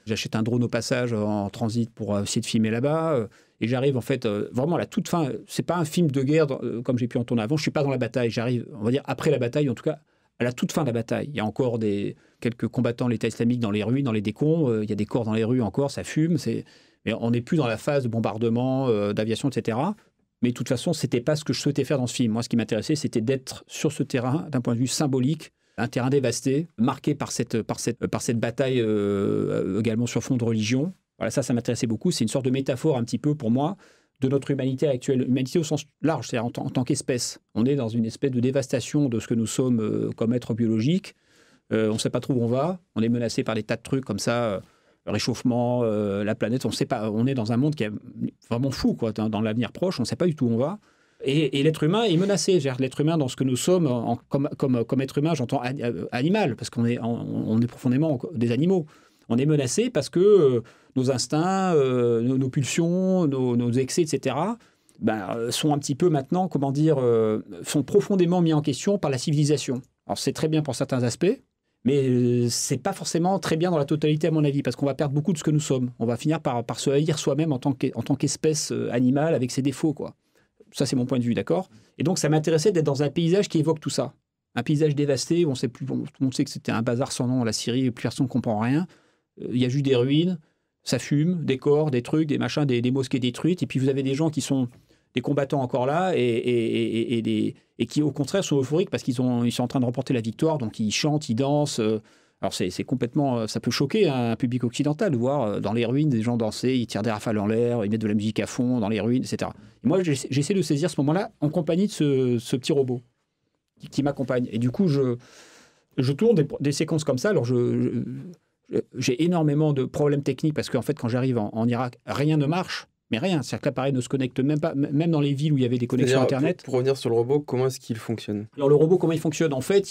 J'achète un drone au passage en transit pour essayer de filmer là-bas. Et j'arrive en fait vraiment à la toute fin. C'est pas un film de guerre comme j'ai pu en tourner avant. Je suis pas dans la bataille. J'arrive, on va dire, après la bataille, en tout cas à la toute fin de la bataille. Il y a encore quelques combattants de l'État islamique dans les rues, dans les décombres. Il y a des corps dans les rues encore, ça fume. Mais on n'est plus dans la phase de bombardement, d'aviation, etc. Mais de toute façon, c'était pas ce que je souhaitais faire dans ce film. Moi, ce qui m'intéressait, c'était d'être sur ce terrain, d'un point de vue symbolique, un terrain dévasté, marqué par cette bataille également sur fond de religion. Voilà, ça m'intéressait beaucoup. C'est une sorte de métaphore un petit peu pour moi de notre humanité actuelle. Humanité au sens large, c'est-à-dire en tant qu'espèce. On est dans une espèce de dévastation de ce que nous sommes comme êtres biologiques. On ne sait pas trop où on va. On est menacé par des tas de trucs comme ça. Le réchauffement, la planète, on ne sait pas. On est dans un monde qui est vraiment fou, quoi. Dans l'avenir proche, on ne sait pas du tout où on va. Et l'être humain est menacé. L'être humain, dans ce que nous sommes, comme être humain, j'entends animal, parce qu'on est profondément des animaux. On est menacé parce que nos instincts, nos pulsions, nos excès, etc., sont un petit peu maintenant, sont profondément mis en question par la civilisation. Alors c'est très bien pour certains aspects, mais c'est pas forcément très bien dans la totalité, à mon avis, parce qu'on va perdre beaucoup de ce que nous sommes. On va finir par se haïr soi-même en tant qu'espèce animale avec ses défauts, quoi. Ça, c'est mon point de vue, d'accord ? Et donc, ça m'intéressait d'être dans un paysage qui évoque tout ça. Un paysage dévasté, où tout le monde sait que c'était un bazar sans nom, la Syrie, plus personne ne comprend rien. Il y a juste des ruines, ça fume, des corps, des trucs, des machins, des mosquées détruites, et puis vous avez des gens qui sont des combattants encore là, et qui, au contraire, sont euphoriques parce qu'ils sont en train de remporter la victoire, donc ils chantent, ils dansent, Alors c'est complètement, ça peut choquer un public occidental de voir dans les ruines des gens danser, ils tirent des rafales en l'air, ils mettent de la musique à fond dans les ruines, etc. Et moi, j'essaie de saisir ce moment-là en compagnie de ce petit robot qui m'accompagne. Et du coup, je tourne des séquences comme ça. Alors j'ai énormément de problèmes techniques parce qu'en fait, quand j'arrive en Irak, rien ne marche. Mais rien, c'est-à-dire que l'appareil ne se connecte même pas, même dans les villes où il y avait des connexions Internet. Pour revenir sur le robot, comment est-ce qu'il fonctionne? Alors le robot, comment il fonctionne? En fait,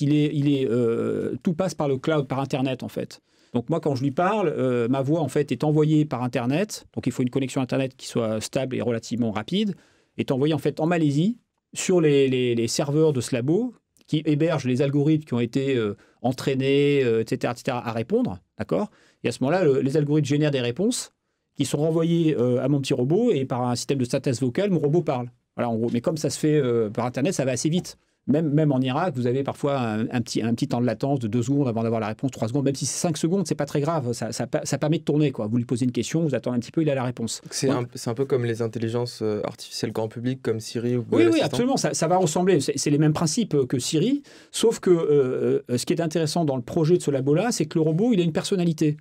tout passe par le cloud, par Internet en fait. Donc moi, quand je lui parle, ma voix en fait est envoyée par Internet. Donc il faut une connexion Internet qui soit stable et relativement rapide. Est envoyée en fait en Malaisie sur les serveurs de ce labo qui hébergent les algorithmes qui ont été entraînés, etc., à répondre, d'accord? Et à ce moment-là, les algorithmes génèrent des réponses qui sont renvoyés à mon petit robot et par un système de synthèse vocale, mon robot parle. Voilà, en gros. Mais comme ça se fait par Internet, ça va assez vite. Même en Irak, vous avez parfois un petit temps de latence de 2 secondes avant d'avoir la réponse, 3 secondes. Même si c'est 5 secondes, c'est pas très grave. Ça permet de tourner, quoi. Vous lui posez une question, vous attendez un petit peu, il a la réponse. C'est un peu comme les intelligences artificielles grand public, comme Siri ou Google Oui, Assistant. absolument. Ça va ressembler. C'est les mêmes principes que Siri, sauf que ce qui est intéressant dans le projet de ce labo-là, c'est que le robot, il a une personnalité.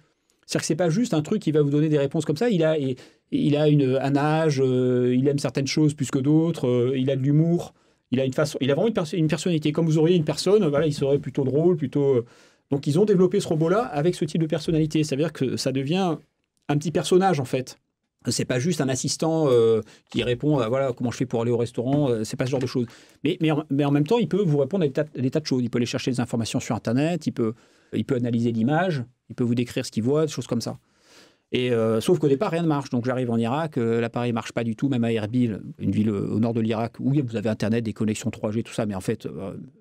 C'est-à-dire que c'est pas juste un truc qui va vous donner des réponses comme ça. Il a un âge, il aime certaines choses plus que d'autres, il a de l'humour, il a vraiment une personnalité. Comme vous auriez une personne, voilà, il serait plutôt drôle, Donc ils ont développé ce robot-là avec ce type de personnalité. Ça veut dire que ça devient un petit personnage en fait. C'est pas juste un assistant qui répond à voilà comment je fais pour aller au restaurant. C'est pas ce genre de choses. Mais en même temps, il peut vous répondre à des tas de choses. Il peut aller chercher des informations sur Internet. Il peut analyser l'image. Il peut vous décrire ce qu'il voit, des choses comme ça. Et sauf qu'au départ, rien ne marche. Donc j'arrive en Irak, l'appareil ne marche pas du tout, même à Erbil, une ville au nord de l'Irak, où vous avez Internet, des connexions 3G, tout ça, mais en fait,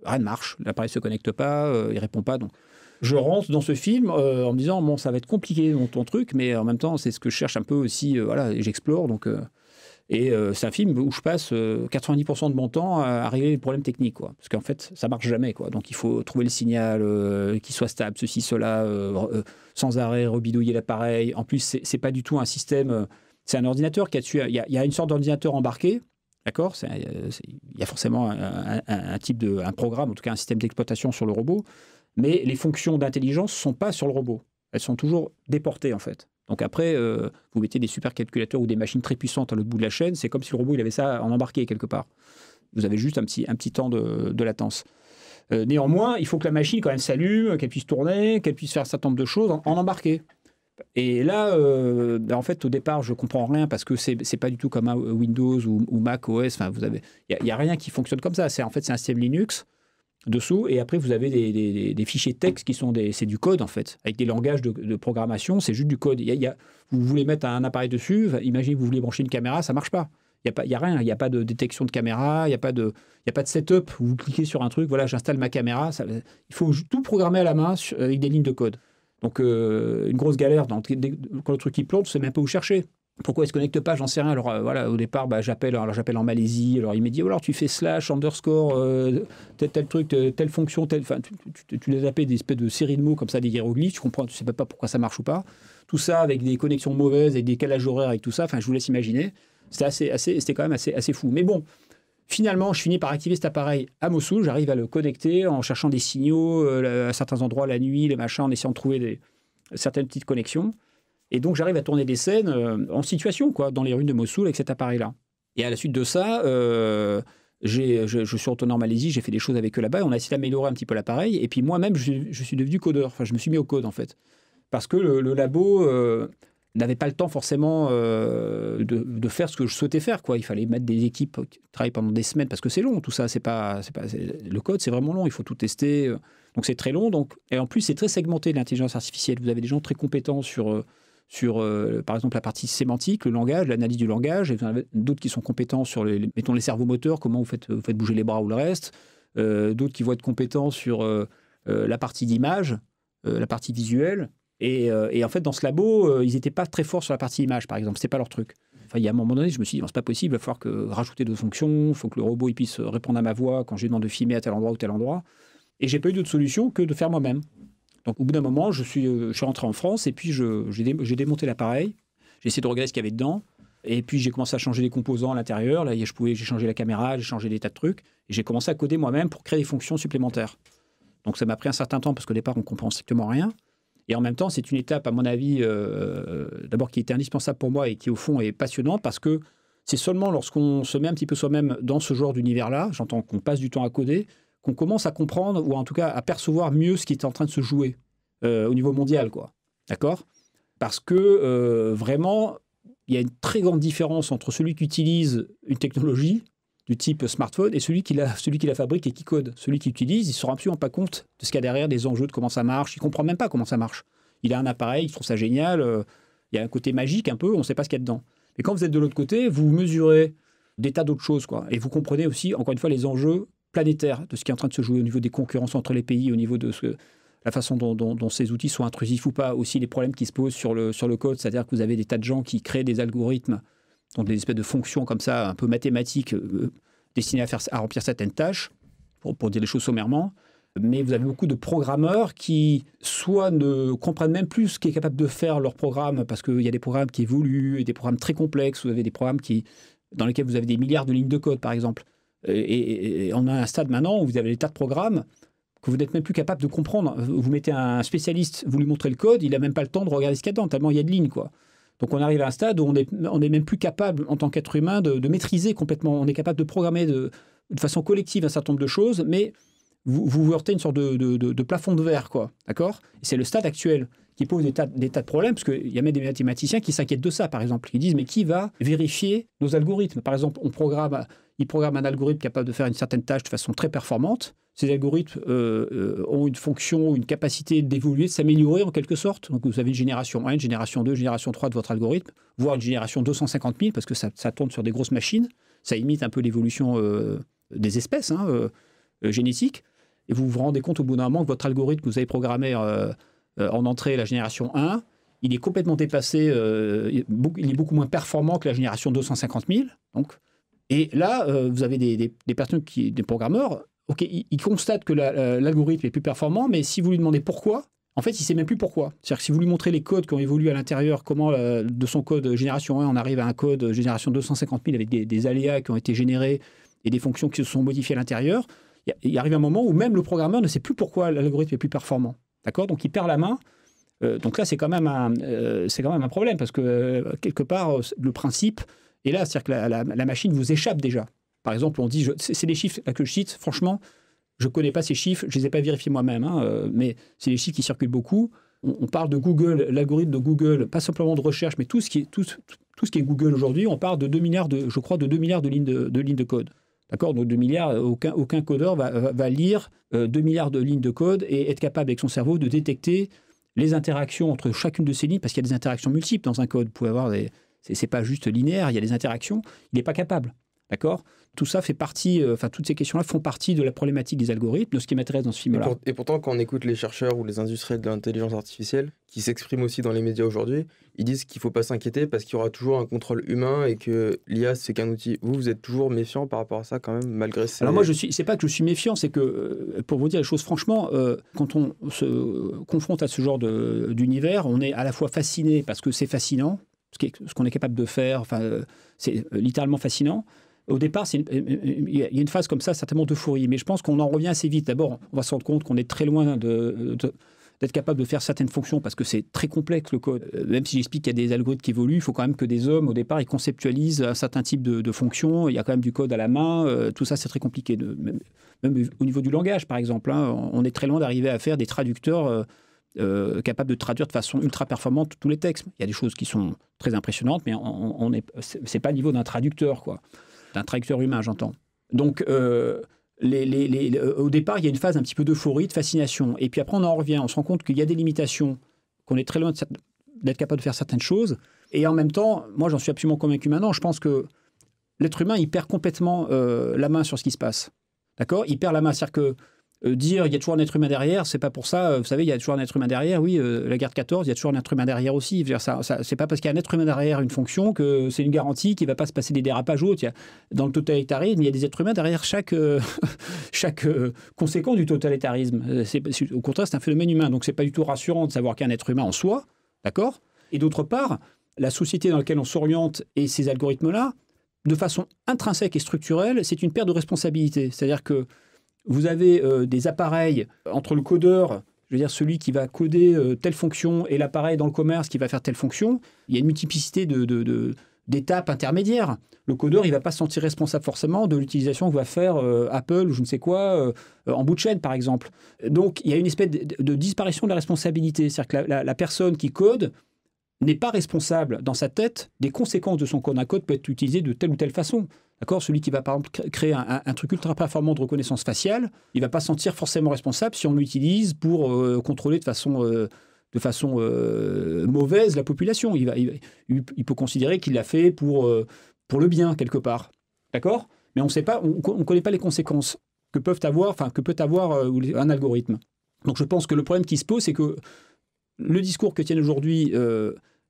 rien ne marche. L'appareil ne se connecte pas, il ne répond pas. Donc je rentre dans ce film en me disant, bon, ça va être compliqué ton truc, mais en même temps, c'est ce que je cherche un peu aussi, voilà, et j'explore. Donc, c'est un film où je passe 90% de mon temps à régler les problèmes techniques, quoi. Parce qu'en fait, ça marche jamais, quoi. Donc il faut trouver le signal qui soit stable, ceci, cela, sans arrêt, rebidouiller l'appareil. En plus, c'est pas du tout un système. C'est un ordinateur qui a dessus. Il y a une sorte d'ordinateur embarqué, d'accord. Il y a forcément un programme, en tout cas un système d'exploitation sur le robot. Mais les fonctions d'intelligence ne sont pas sur le robot. Elles sont toujours déportées, en fait. Donc après, vous mettez des supercalculateurs ou des machines très puissantes à l'autre bout de la chaîne, c'est comme si le robot il avait ça en embarqué quelque part. Vous avez juste un petit temps de latence. Néanmoins, il faut que la machine quand même s'allume, qu'elle puisse tourner, qu'elle puisse faire un certain nombre de choses en embarqué. Et là, en fait, au départ, je comprends rien parce que c'est pas du tout comme un Windows ou Mac OS. Enfin, il y a rien qui fonctionne comme ça. C'est un système Linux dessous, et après vous avez des fichiers texte qui sont c'est du code en fait, avec des langages de programmation, c'est juste du code. Vous voulez mettre un appareil dessus, imaginez que vous voulez brancher une caméra, ça marche pas. Il y a rien, il n'y a pas de détection de caméra, il n'y a pas de setup. Vous cliquez sur un truc, voilà, j'installe ma caméra. Il faut tout programmer à la main avec des lignes de code. Donc une grosse galère quand le truc il plante, je ne sais même pas où chercher. Pourquoi il ne se connecte pas, j'en sais rien. Alors voilà, au départ, j'appelle en Malaisie. Alors il me dit, alors tu fais / underscore, tel truc, telle fonction, tu les appelles des espèces de séries de mots comme ça, des hiéroglyphes. Tu comprends, tu sais pas pourquoi ça marche ou pas. Tout ça avec des connexions mauvaises, avec des calages horaires, avec tout ça. Enfin, je vous laisse imaginer. C'était quand même assez fou. Mais bon, finalement, je finis par activer cet appareil à Mossoul. J'arrive à le connecter en cherchant des signaux à certains endroits la nuit, les machins, en essayant de trouver certaines petites connexions. Et donc, j'arrive à tourner des scènes en situation, quoi, dans les ruines de Mossoul avec cet appareil-là. Et à la suite de ça, je suis retourné en Malaisie, j'ai fait des choses avec eux là-bas. On a essayé d'améliorer un petit peu l'appareil. Et puis moi-même, je suis devenu codeur. Enfin, je me suis mis au code, en fait. Parce que le labo n'avait pas le temps forcément de faire ce que je souhaitais faire, quoi. Il fallait mettre des équipes qui travaillent pendant des semaines, parce que c'est long, tout ça. Le code, c'est vraiment long. Il faut tout tester. Donc, c'est très long. Et en plus, c'est très segmenté, l'intelligence artificielle. Vous avez des gens très compétents sur par exemple, la partie sémantique, le langage, l'analyse du langage, et vous en avez d'autres qui sont compétents sur, mettons, les cerveaux moteurs, comment vous faites bouger les bras ou le reste, d'autres qui vont être compétents sur la partie d'image, la partie visuelle, et en fait, dans ce labo, ils n'étaient pas très forts sur la partie image, par exemple, c'était pas leur truc. Enfin, il y a un moment donné, je me suis dit, non, c'est pas possible, il va falloir rajouter d'autres fonctions, il faut que le robot il puisse répondre à ma voix quand je lui demande de filmer à tel endroit ou tel endroit, et j'ai pas eu d'autre solution que de faire moi-même. Donc, au bout d'un moment, je suis rentré en France et puis j'ai démonté l'appareil. J'ai essayé de regarder ce qu'il y avait dedans. Et puis, j'ai commencé à changer les composants à l'intérieur. Là, j'ai changé la caméra, j'ai changé des tas de trucs. Et j'ai commencé à coder moi-même pour créer des fonctions supplémentaires. Donc ça m'a pris un certain temps parce qu'au départ, on ne comprend strictement rien. Et en même temps, c'est une étape, à mon avis, d'abord qui était indispensable pour moi et qui, au fond, est passionnante parce que c'est seulement lorsqu'on se met un petit peu soi-même dans ce genre d'univers-là, j'entends qu'on passe du temps à coder, qu'on commence à comprendre ou en tout cas à percevoir mieux ce qui est en train de se jouer au niveau mondial, quoi. D'accord ? Parce que vraiment, il y a une très grande différence entre celui qui utilise une technologie du type smartphone et celui qui la fabrique et qui code. Celui qui utilise, il ne se rend absolument pas compte de ce qu'il y a derrière, des enjeux, de comment ça marche. Il ne comprend même pas comment ça marche. Il a un appareil, il trouve ça génial. Il y a un côté magique un peu, on ne sait pas ce qu'il y a dedans. Mais quand vous êtes de l'autre côté, vous mesurez des tas d'autres choses, quoi. Et vous comprenez aussi, encore une fois, les enjeux planétaires de ce qui est en train de se jouer au niveau des concurrences entre les pays, au niveau de la façon dont ces outils sont intrusifs ou pas. Aussi les problèmes qui se posent sur le code, c'est-à-dire que vous avez des tas de gens qui créent des algorithmes, donc des espèces de fonctions comme ça, un peu mathématiques, destinées à remplir certaines tâches, pour dire les choses sommairement. Mais vous avez beaucoup de programmeurs qui, soit ne comprennent même plus ce qu'est capable de faire leur programme, parce qu'il y a des programmes qui évoluent, et des programmes très complexes, vous avez des programmes dans lesquels vous avez des milliards de lignes de code, par exemple. Et on a un stade maintenant où vous avez des tas de programmes que vous n'êtes même plus capable de comprendre. Vous mettez un spécialiste, vous lui montrez le code, il n'a même pas le temps de regarder ce qu'il y a dedans, tellement il y a de lignes, quoi. Donc on arrive à un stade où on est même plus capable, en tant qu'être humain, de maîtriser complètement. On est capable de programmer de façon collective un certain nombre de choses, mais vous heurtez une sorte de plafond de verre, quoi. D'accord ? Et c'est le stade actuel qui pose des tas de problèmes, parce qu'il y a même des mathématiciens qui s'inquiètent de ça, par exemple. Ils disent, mais qui va vérifier nos algorithmes ? Par exemple, ils programment un algorithme capable de faire une certaine tâche de façon très performante. Ces algorithmes ont une fonction, une capacité d'évoluer, de s'améliorer en quelque sorte. Donc vous avez une génération 1, une génération 2, une génération 3 de votre algorithme, voire une génération 250 000, parce que ça tourne sur des grosses machines. Ça imite un peu l'évolution des espèces génétiques. Et vous vous rendez compte au bout d'un moment que votre algorithme que vous avez programmé en entrée, la génération 1, il est complètement dépassé, il est beaucoup moins performant que la génération 250 000. Donc. Et là, vous avez des personnes, des programmeurs, ok, ils constatent que l'algorithme est plus performant, mais si vous lui demandez pourquoi, en fait, il ne sait même plus pourquoi. C'est-à-dire que si vous lui montrez les codes qui ont évolué à l'intérieur, comment de son code génération 1, on arrive à un code génération 250 000 avec des aléas qui ont été générés et des fonctions qui se sont modifiées à l'intérieur, il arrive un moment où même le programmeur ne sait plus pourquoi l'algorithme est plus performant. D'accord ? Donc il perd la main. Donc là, c'est quand même un problème, parce que quelque part, le principe est là, c'est-à-dire que la machine vous échappe déjà. Par exemple, on dit, c'est des chiffres que je cite, franchement, je ne connais pas ces chiffres, je ne les ai pas vérifiés moi-même, mais c'est des chiffres qui circulent beaucoup. On parle de Google, l'algorithme de Google, pas simplement de recherche, mais tout ce qui est Google aujourd'hui, on parle de 2 milliards de lignes de code. D'accord ? Donc 2 milliards, aucun codeur va lire 2 milliards de lignes de code et être capable avec son cerveau de détecter les interactions entre chacune de ces lignes, parce qu'il y a des interactions multiples dans un code. Vous pouvez avoir c'est pas juste linéaire, il y a des interactions. Il n'est pas capable. D'accord ? Tout ça fait partie, toutes ces questions-là font partie de la problématique des algorithmes, de ce qui m'intéresse dans ce film-là. Et pourtant, quand on écoute les chercheurs ou les industriels de l'intelligence artificielle, qui s'expriment aussi dans les médias aujourd'hui, ils disent qu'il ne faut pas s'inquiéter parce qu'il y aura toujours un contrôle humain et que l'IA, c'est qu'un outil. Vous êtes toujours méfiant par rapport à ça quand même, malgré ces... Alors moi, c'est pas que je suis méfiant, c'est que, pour vous dire les choses franchement, quand on se confronte à ce genre d'univers, on est à la fois fasciné parce que c'est fascinant, ce qu'on est capable de faire, c'est littéralement fascinant. Au départ, il y a une phase comme ça, certainement d'euphorie, mais je pense qu'on en revient assez vite. D'abord, on va se rendre compte qu'on est très loin d'être capable de faire certaines fonctions parce que c'est très complexe le code. Même si j'explique qu'il y a des algorithmes qui évoluent, il faut quand même que des hommes, au départ, ils conceptualisent un certain type de fonctions. Il y a quand même du code à la main. Tout ça, c'est très compliqué. Même au niveau du langage, par exemple, on est très loin d'arriver à faire des traducteurs capables de traduire de façon ultra performante tous les textes. Il y a des choses qui sont très impressionnantes, mais c'est pas le niveau d'un traducteur, quoi. D'un traducteur humain, j'entends. Donc, au départ, il y a une phase un petit peu d'euphorie, de fascination. Et puis après, on en revient. On se rend compte qu'il y a des limitations, qu'on est très loin d'être capable de faire certaines choses. Et en même temps, moi, j'en suis absolument convaincu maintenant. Je pense que l'être humain, il perd complètement la main sur ce qui se passe. D'accord ? Il perd la main. C'est-à-dire que dire il y a toujours un être humain derrière, c'est pas pour ça. Vous savez, il y a toujours un être humain derrière. Oui, la guerre de 14, il y a toujours un être humain derrière aussi. Je veux dire, c'est pas parce qu'il y a un être humain derrière une fonction que c'est une garantie qu'il va pas se passer des dérapages ou autres. Dans le totalitarisme, il y a des êtres humains derrière chaque conséquent du totalitarisme. Au contraire, c'est un phénomène humain. Donc, c'est pas du tout rassurant de savoir qu'il y a un être humain en soi. D'accord ? Et d'autre part, la société dans laquelle on s'oriente et ces algorithmes-là, de façon intrinsèque et structurelle, c'est une perte de responsabilité. C'est-à-dire que vous avez des appareils entre le codeur, je veux dire celui qui va coder telle fonction, et l'appareil dans le commerce qui va faire telle fonction. Il y a une multiplicité d'étapes intermédiaires. Le codeur, il ne va pas se sentir responsable forcément de l'utilisation que va faire Apple ou je ne sais quoi en bout de chaîne, par exemple. Donc, il y a une espèce de disparition de la responsabilité. C'est-à-dire que la personne qui code n'est pas responsable dans sa tête des conséquences de son code. Un code peut être utilisé de telle ou telle façon. D'accord ? Celui qui va, par exemple, créer un truc ultra performant de reconnaissance faciale, il ne va pas se sentir forcément responsable si on l'utilise pour contrôler de façon mauvaise la population. Il peut considérer qu'il l'a fait pour le bien, quelque part. D'accord ? Mais on ne connaît pas les conséquences que peut avoir un algorithme. Donc je pense que le problème qui se pose, c'est que le discours que tiennent aujourd'hui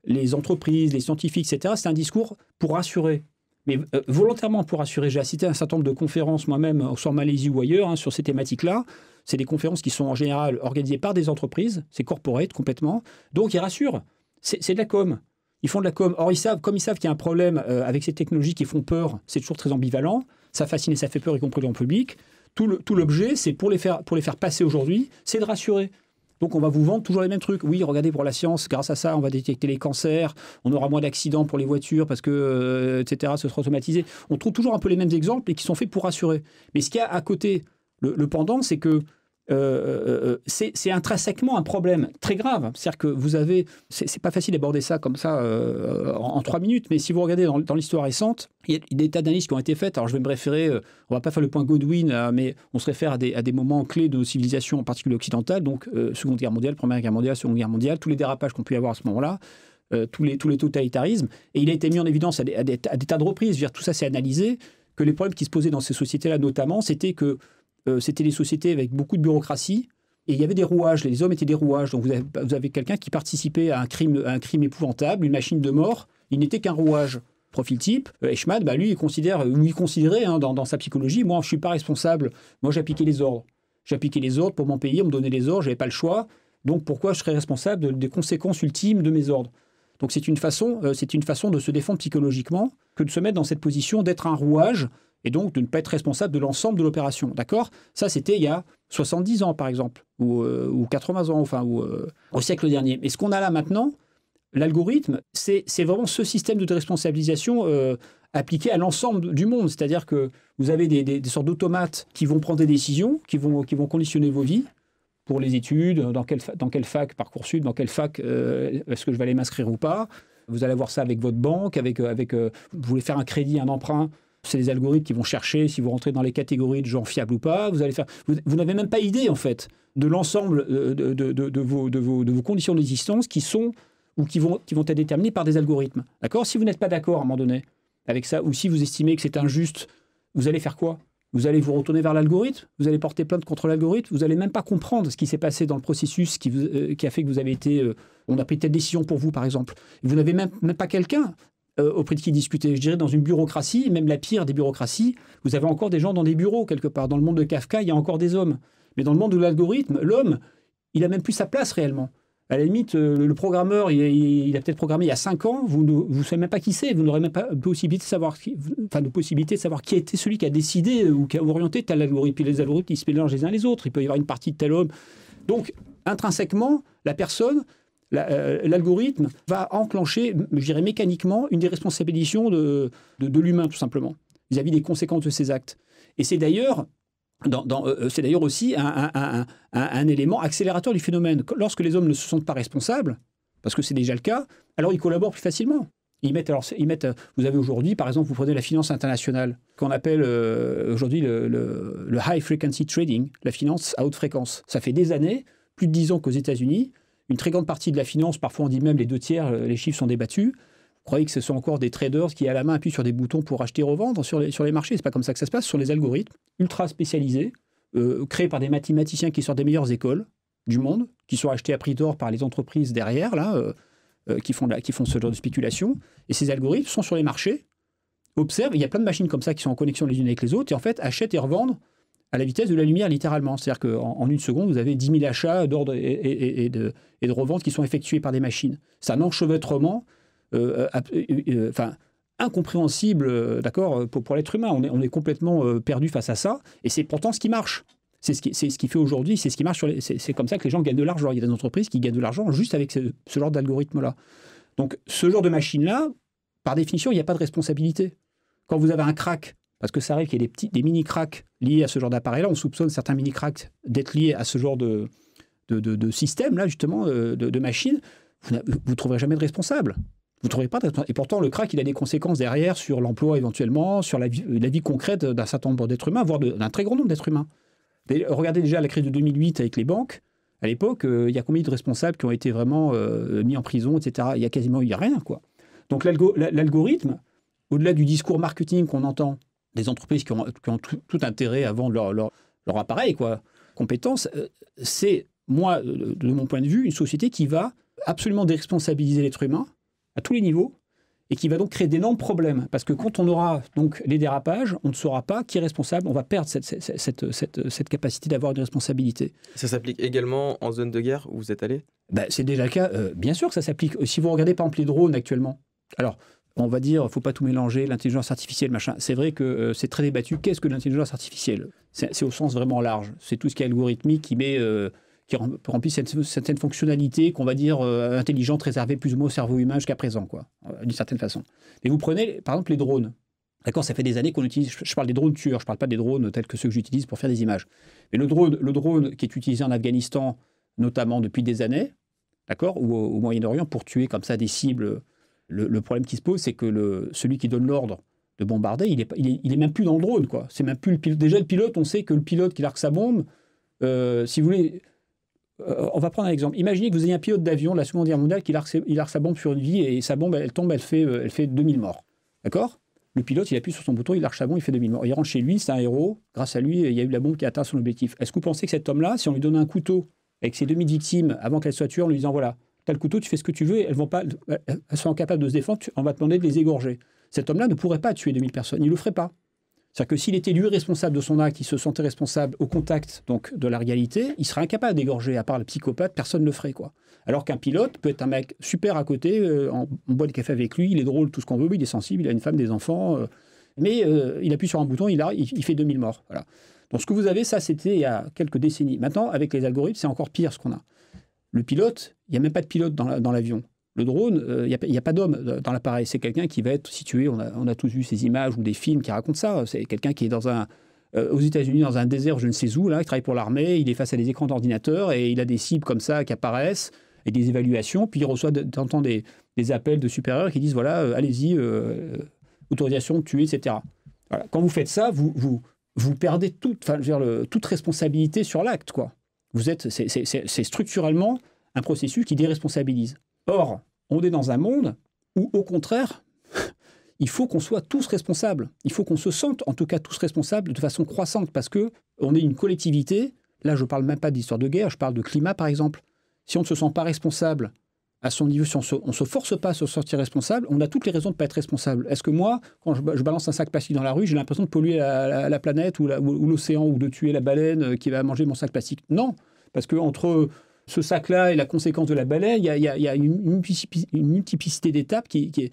les entreprises, les scientifiques, etc., c'est un discours pour rassurer. Mais volontairement pour rassurer. J'ai assisté à un certain nombre de conférences moi-même, soit en Malaisie ou ailleurs, sur ces thématiques-là. C'est des conférences qui sont en général organisées par des entreprises, c'est corporate complètement. Donc ils rassurent. C'est de la com. Ils font de la com. Or, comme ils savent qu'il y a un problème avec ces technologies qui font peur, c'est toujours très ambivalent. Ça fascine et ça fait peur, y compris dans le public. Tout l'objet, c'est pour les faire passer aujourd'hui, c'est de rassurer. Donc on va vous vendre toujours les mêmes trucs. Oui, regardez, pour la science, grâce à ça, on va détecter les cancers, on aura moins d'accidents pour les voitures parce que, etc., ce sera automatisé. On trouve toujours un peu les mêmes exemples et qui sont faits pour rassurer. Mais ce qu'il y a à côté, le pendant, c'est que c'est intrinsèquement un problème très grave. C'est-à-dire que vous avez... C'est pas facile d'aborder ça comme ça en 3 minutes, mais si vous regardez dans l'histoire récente, il y a des tas d'analyses qui ont été faites. Alors je vais me référer, on va pas faire le point Godwin, mais on se réfère à des moments clés de nos civilisations, en particulier occidentales, donc Seconde Guerre mondiale, Première Guerre mondiale, Seconde Guerre mondiale, tous les dérapages qu'on peut y avoir à ce moment-là, tous les totalitarismes. Et il a été mis en évidence à des tas de reprises. Je veux dire, tout ça, c'est analysé, que les problèmes qui se posaient dans ces sociétés-là, notamment, c'était que c'était des sociétés avec beaucoup de bureaucratie, et il y avait des rouages. Les hommes étaient des rouages. Donc vous avez quelqu'un qui participait à un crime épouvantable, une machine de mort. Il n'était qu'un rouage. Profil type, Eichmann, lui, il considérait dans sa psychologie, moi, je ne suis pas responsable. Moi, j'appliquais les ordres. J'appliquais les ordres pour mon pays, on me donnait les ordres, je n'avais pas le choix. Donc pourquoi je serais responsable des conséquences ultimes de mes ordres ? Donc c'est une façon de se défendre psychologiquement que de se mettre dans cette position d'être un rouage et donc de ne pas être responsable de l'ensemble de l'opération. D'accord ? Ça, c'était il y a 70 ans, par exemple, ou 80 ans, au siècle dernier. Et ce qu'on a là maintenant, l'algorithme, c'est vraiment ce système de responsabilisation appliqué à l'ensemble du monde. C'est-à-dire que vous avez des sortes d'automates qui vont prendre des décisions, qui vont conditionner vos vies pour les études, dans quelle fac, Parcoursup, dans quelle fac est-ce que je vais aller m'inscrire ou pas. Vous allez avoir ça avec votre banque, vous voulez faire un crédit, un emprunt. C'est les algorithmes qui vont chercher si vous rentrez dans les catégories de gens fiables ou pas. Vous n'avez même pas idée, en fait, de l'ensemble de vos conditions d'existence qui vont être déterminées par des algorithmes. D'accord ? Si vous n'êtes pas d'accord à un moment donné avec ça, ou si vous estimez que c'est injuste, vous allez faire quoi ? Vous allez vous retourner vers l'algorithme ? Vous allez porter plainte contre l'algorithme ? Vous n'allez même pas comprendre ce qui s'est passé dans le processus qui a fait que vous avez été... on a pris telle décision pour vous, par exemple. Vous n'avez même pas quelqu'un auprès de qui discuter. Je dirais dans une bureaucratie, même la pire des bureaucraties, vous avez encore des gens dans des bureaux, quelque part. Dans le monde de Kafka, il y a encore des hommes. Mais dans le monde de l'algorithme, l'homme, il n'a même plus sa place réellement. À la limite, le programmeur, il a peut-être programmé il y a 5 ans, vous ne savez même pas qui c'est, vous n'aurez même pas de possibilité de savoir qui était celui qui a décidé ou qui a orienté tel algorithme. Puis les algorithmes, ils se mélangent les uns les autres. Il peut y avoir une partie de tel homme. Donc, intrinsèquement, la personne... l'algorithme va enclencher, je dirais mécaniquement, une déresponsabilisation de l'humain, tout simplement, vis-à-vis des conséquences de ses actes. Et c'est d'ailleurs aussi un élément accélérateur du phénomène. Lorsque les hommes ne se sentent pas responsables, parce que c'est déjà le cas, alors ils collaborent plus facilement. Vous avez aujourd'hui, par exemple, vous prenez la finance internationale, qu'on appelle aujourd'hui le high frequency trading, la finance à haute fréquence. Ça fait des années, plus de 10 ans qu'aux États-Unis, une très grande partie de la finance, parfois on dit même les 2/3, les chiffres sont débattus. Vous croyez que ce sont encore des traders qui, à la main, appuient sur des boutons pour acheter et revendre sur les marchés ? C'est pas comme ça que ça se passe. Ce sont des algorithmes ultra spécialisés, créés par des mathématiciens qui sortent des meilleures écoles du monde, qui sont achetés à prix d'or par les entreprises derrière, qui font ce genre de spéculation. Et ces algorithmes sont sur les marchés, observent, il y a plein de machines comme ça qui sont en connexion les unes avec les autres, et en fait achètent et revendent à la vitesse de la lumière, littéralement. C'est-à-dire qu'en une seconde, vous avez 10 000 achats d'ordre et de revente qui sont effectués par des machines. C'est un enchevêtrement incompréhensible, d'accord, pour l'être humain. On est complètement perdu face à ça, et c'est pourtant ce qui marche. C'est ce qui fait aujourd'hui, c'est ce qui marche c'est comme ça que les gens gagnent de l'argent. Il y a des entreprises qui gagnent de l'argent juste avec ce genre d'algorithme-là. Donc, ce genre de machine-là, par définition, il n'y a pas de responsabilité. Quand vous avez un crack, parce que ça arrive qu'il y ait des mini-cracks liés à ce genre d'appareil-là, on soupçonne certains mini-cracks d'être liés à ce genre de système-là, justement, de machine, vous ne trouverez jamais de responsable. Vous ne trouverez pas de responsable. Et pourtant, le crack, il a des conséquences derrière sur l'emploi éventuellement, sur la vie concrète d'un certain nombre d'êtres humains, voire d'un très grand nombre d'êtres humains. Et regardez déjà la crise de 2008 avec les banques. À l'époque, il y a combien de responsables qui ont été vraiment mis en prison, etc. Il y a quasiment rien, quoi. Donc l'algorithme, au-delà du discours marketing qu'on entend, des entreprises qui ont tout intérêt à vendre leur appareil, quoi, compétences, c'est, moi, de mon point de vue, une société qui va absolument déresponsabiliser l'être humain à tous les niveaux et qui va donc créer d'énormes problèmes. Parce que quand on aura donc les dérapages, on ne saura pas qui est responsable, on va perdre cette capacité d'avoir une responsabilité. Ça s'applique également en zone de guerre où vous êtes allé ? C'est déjà le cas. Bien sûr que ça s'applique. Si vous regardez par exemple les drones actuellement, alors on va dire, il ne faut pas tout mélanger, l'intelligence artificielle, machin. C'est vrai que c'est très débattu. Qu'est-ce que l'intelligence artificielle ? C'est au sens vraiment large. C'est tout ce qui est algorithmique qui remplit certaines fonctionnalités qu'on va dire intelligentes, réservées plus ou moins au cerveau humain jusqu'à présent, quoi, d'une certaine façon. Mais vous prenez, par exemple, les drones. D'accord, ça fait des années qu'on utilise, je parle des drones tueurs, je ne parle pas des drones tels que ceux que j'utilise pour faire des images. Mais le drone qui est utilisé en Afghanistan, notamment depuis des années, d'accord, ou au Moyen-Orient, pour tuer comme ça des cibles, le problème qui se pose, c'est que celui qui donne l'ordre de bombarder, il est même plus dans le drone, quoi. C'est même plus le pilote. Déjà, le pilote, on sait que le pilote qui largue sa bombe, si vous voulez... on va prendre un exemple. Imaginez que vous ayez un pilote d'avion de la Seconde Guerre mondiale qui largue sa bombe sur une ville et sa bombe, elle tombe, elle fait 2000 morts. D'accord ? Le pilote, il appuie sur son bouton, il largue sa bombe, il fait 2000 morts. Il rentre chez lui, c'est un héros. Grâce à lui, il y a eu la bombe qui a atteint son objectif. Est-ce que vous pensez que cet homme-là, si on lui donne un couteau avec ses 2000 victimes avant qu'elles soient tuées, en lui disant voilà, tu as le couteau, tu fais ce que tu veux, elles sont incapables de se défendre, on va te demander de les égorger. Cet homme-là ne pourrait pas tuer 2000 personnes, il ne le ferait pas. C'est-à-dire que s'il était lui responsable de son acte, il se sentait responsable au contact donc, de la réalité, il serait incapable d'égorger, à part le psychopathe, personne ne le ferait, quoi. Alors qu'un pilote peut être un mec super à côté, on boit des cafés avec lui, il est drôle, tout ce qu'on veut, il est sensible, il a une femme, des enfants, mais il appuie sur un bouton, il fait 2000 morts. Voilà. Donc ce que vous avez, ça c'était il y a quelques décennies. Maintenant, avec les algorithmes, c'est encore pire ce qu'on a. Le pilote, il n'y a même pas de pilote dans l'avion. Le drone, il n'y a pas d'homme dans l'appareil. C'est quelqu'un qui va être situé, on a tous vu ces images ou des films qui racontent ça. C'est quelqu'un qui est aux États-Unis, dans un désert, je ne sais où, là, qui travaille pour l'armée, il est face à des écrans d'ordinateur et il a des cibles comme ça qui apparaissent et des évaluations. Puis il reçoit de des appels de supérieurs qui disent voilà, allez-y, autorisation de tuer, etc. Voilà. Quand vous faites ça, vous perdez toute responsabilité sur l'acte, quoi. C'est structurellement un processus qui déresponsabilise. Or, on est dans un monde où, au contraire, il faut qu'on soit tous responsables. Il faut qu'on se sente, en tout cas, tous responsables de façon croissante, parce qu'on est une collectivité. Là, je ne parle même pas d'histoire de guerre, je parle de climat, par exemple. Si on ne se sent pas responsable à son niveau, si on ne se force pas à se sentir responsable, on a toutes les raisons de ne pas être responsable. Est-ce que moi, quand je balance un sac plastique dans la rue, j'ai l'impression de polluer la planète ou l'océan ou de tuer la baleine qui va manger mon sac plastique? Non, parce qu'entre ce sac-là et la conséquence de la baleine, il y a une multiplicité d'étapes qui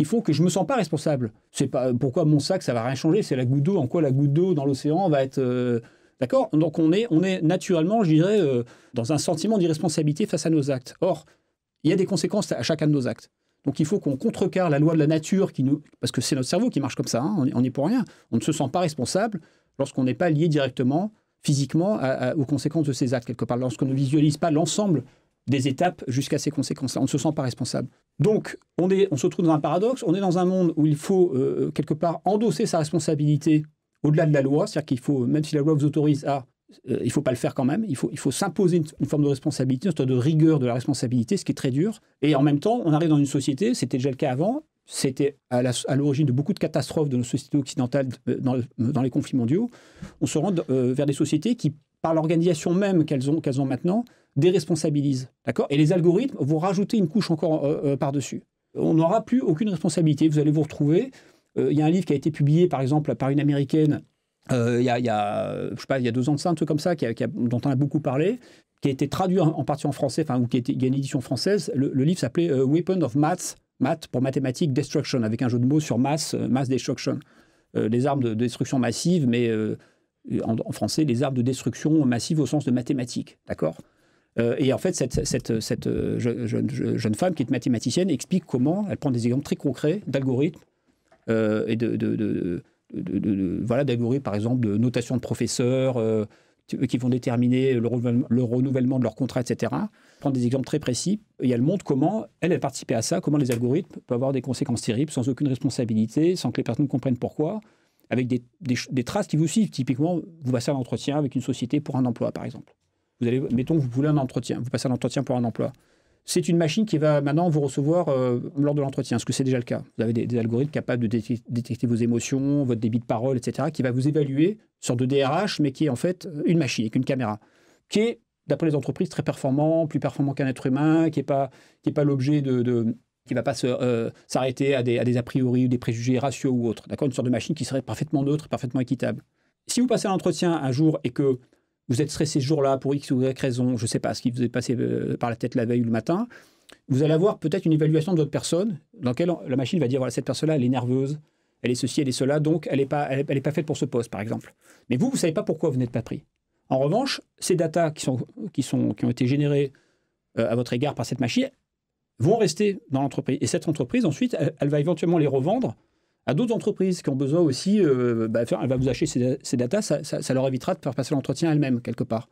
font que je ne me sens pas responsable. C'est pas pourquoi mon sac, ça ne va rien changer. C'est la goutte d'eau. En quoi la goutte d'eau dans l'océan va être... D'accord ? Donc on est naturellement, je dirais, dans un sentiment d'irresponsabilité face à nos actes. Or, il y a des conséquences à chacun de nos actes. Donc il faut qu'on contrecarre la loi de la nature, parce que c'est notre cerveau qui marche comme ça, hein, on n'y est pour rien. On ne se sent pas responsable lorsqu'on n'est pas lié directement, physiquement, aux conséquences de ces actes, quelque part. Lorsqu'on ne visualise pas l'ensemble des étapes jusqu'à ces conséquences-là, on ne se sent pas responsable. Donc, on se trouve dans un paradoxe, on est dans un monde où il faut, quelque part, endosser sa responsabilité au-delà de la loi, c'est-à-dire qu'il faut, même si la loi vous autorise à... il ne faut pas le faire quand même, il faut s'imposer une forme de responsabilité, une sorte de rigueur de la responsabilité, ce qui est très dur. Et en même temps, on arrive dans une société, c'était déjà le cas avant, c'était à l'origine de beaucoup de catastrophes de nos sociétés occidentales dans les conflits mondiaux, on se rend vers des sociétés qui, par l'organisation même qu'elles ont maintenant, déresponsabilisent. D'accord ? Et les algorithmes vont rajouter une couche encore par-dessus. On n'aura plus aucune responsabilité. Vous allez vous retrouver. Il y a un livre qui a été publié, par exemple, par une Américaine, il y a 2 ans de ça, un truc comme ça, dont on a beaucoup parlé, qui a été traduit en partie en français, ou il y a une édition française. Le livre s'appelait Weapon of Math pour mathématiques destruction, avec un jeu de mots sur mass destruction. Les armes de destruction massive, mais en français, les armes de destruction massive au sens de mathématiques, d'accord ? Et en fait, cette jeune femme qui est mathématicienne explique comment elle prend des exemples très concrets d'algorithmes et d'algorithmes, par exemple, de notation de professeurs qui vont déterminer le renouvellement de leur contrat, etc. Prendre des exemples très précis. Et elle montre comment elle participait à ça, comment les algorithmes peuvent avoir des conséquences terribles sans aucune responsabilité, sans que les personnes comprennent pourquoi, avec des traces qui vous suivent. Typiquement, vous passez un entretien avec une société pour un emploi, par exemple. Mettons que vous voulez un entretien, vous passez un entretien pour un emploi. C'est une machine qui va maintenant vous recevoir lors de l'entretien, parce que c'est déjà le cas. Vous avez des algorithmes capables de détecter vos émotions, votre débit de parole, etc., qui va vous évaluer, une sorte de DRH, mais qui est en fait une machine, avec une caméra, qui est, d'après les entreprises, très performant, plus performant qu'un être humain, qui n'est pas l'objet qui ne va pas s'arrêter à des a priori ou des préjugés raciaux ou autres. D'accord ? Une sorte de machine qui serait parfaitement neutre, parfaitement équitable. Si vous passez un entretien un jour et que vous êtes stressé ce jour-là pour X ou Y raison, je ne sais pas, ce qui vous est passé par la tête la veille ou le matin, vous allez avoir peut-être une évaluation de votre personne dans laquelle la machine va dire, voilà, cette personne-là, elle est nerveuse, elle est ceci, elle est cela, donc elle n'est pas faite pour ce poste, par exemple. Mais vous ne savez pas pourquoi vous n'êtes pas pris. En revanche, ces datas qui ont été générées à votre égard par cette machine vont rester dans l'entreprise. Et cette entreprise, ensuite, elle va éventuellement les revendre à d'autres entreprises qui ont besoin aussi, elle va vous acheter ces datas, ça leur évitera de faire passer l'entretien elle-même, quelque part.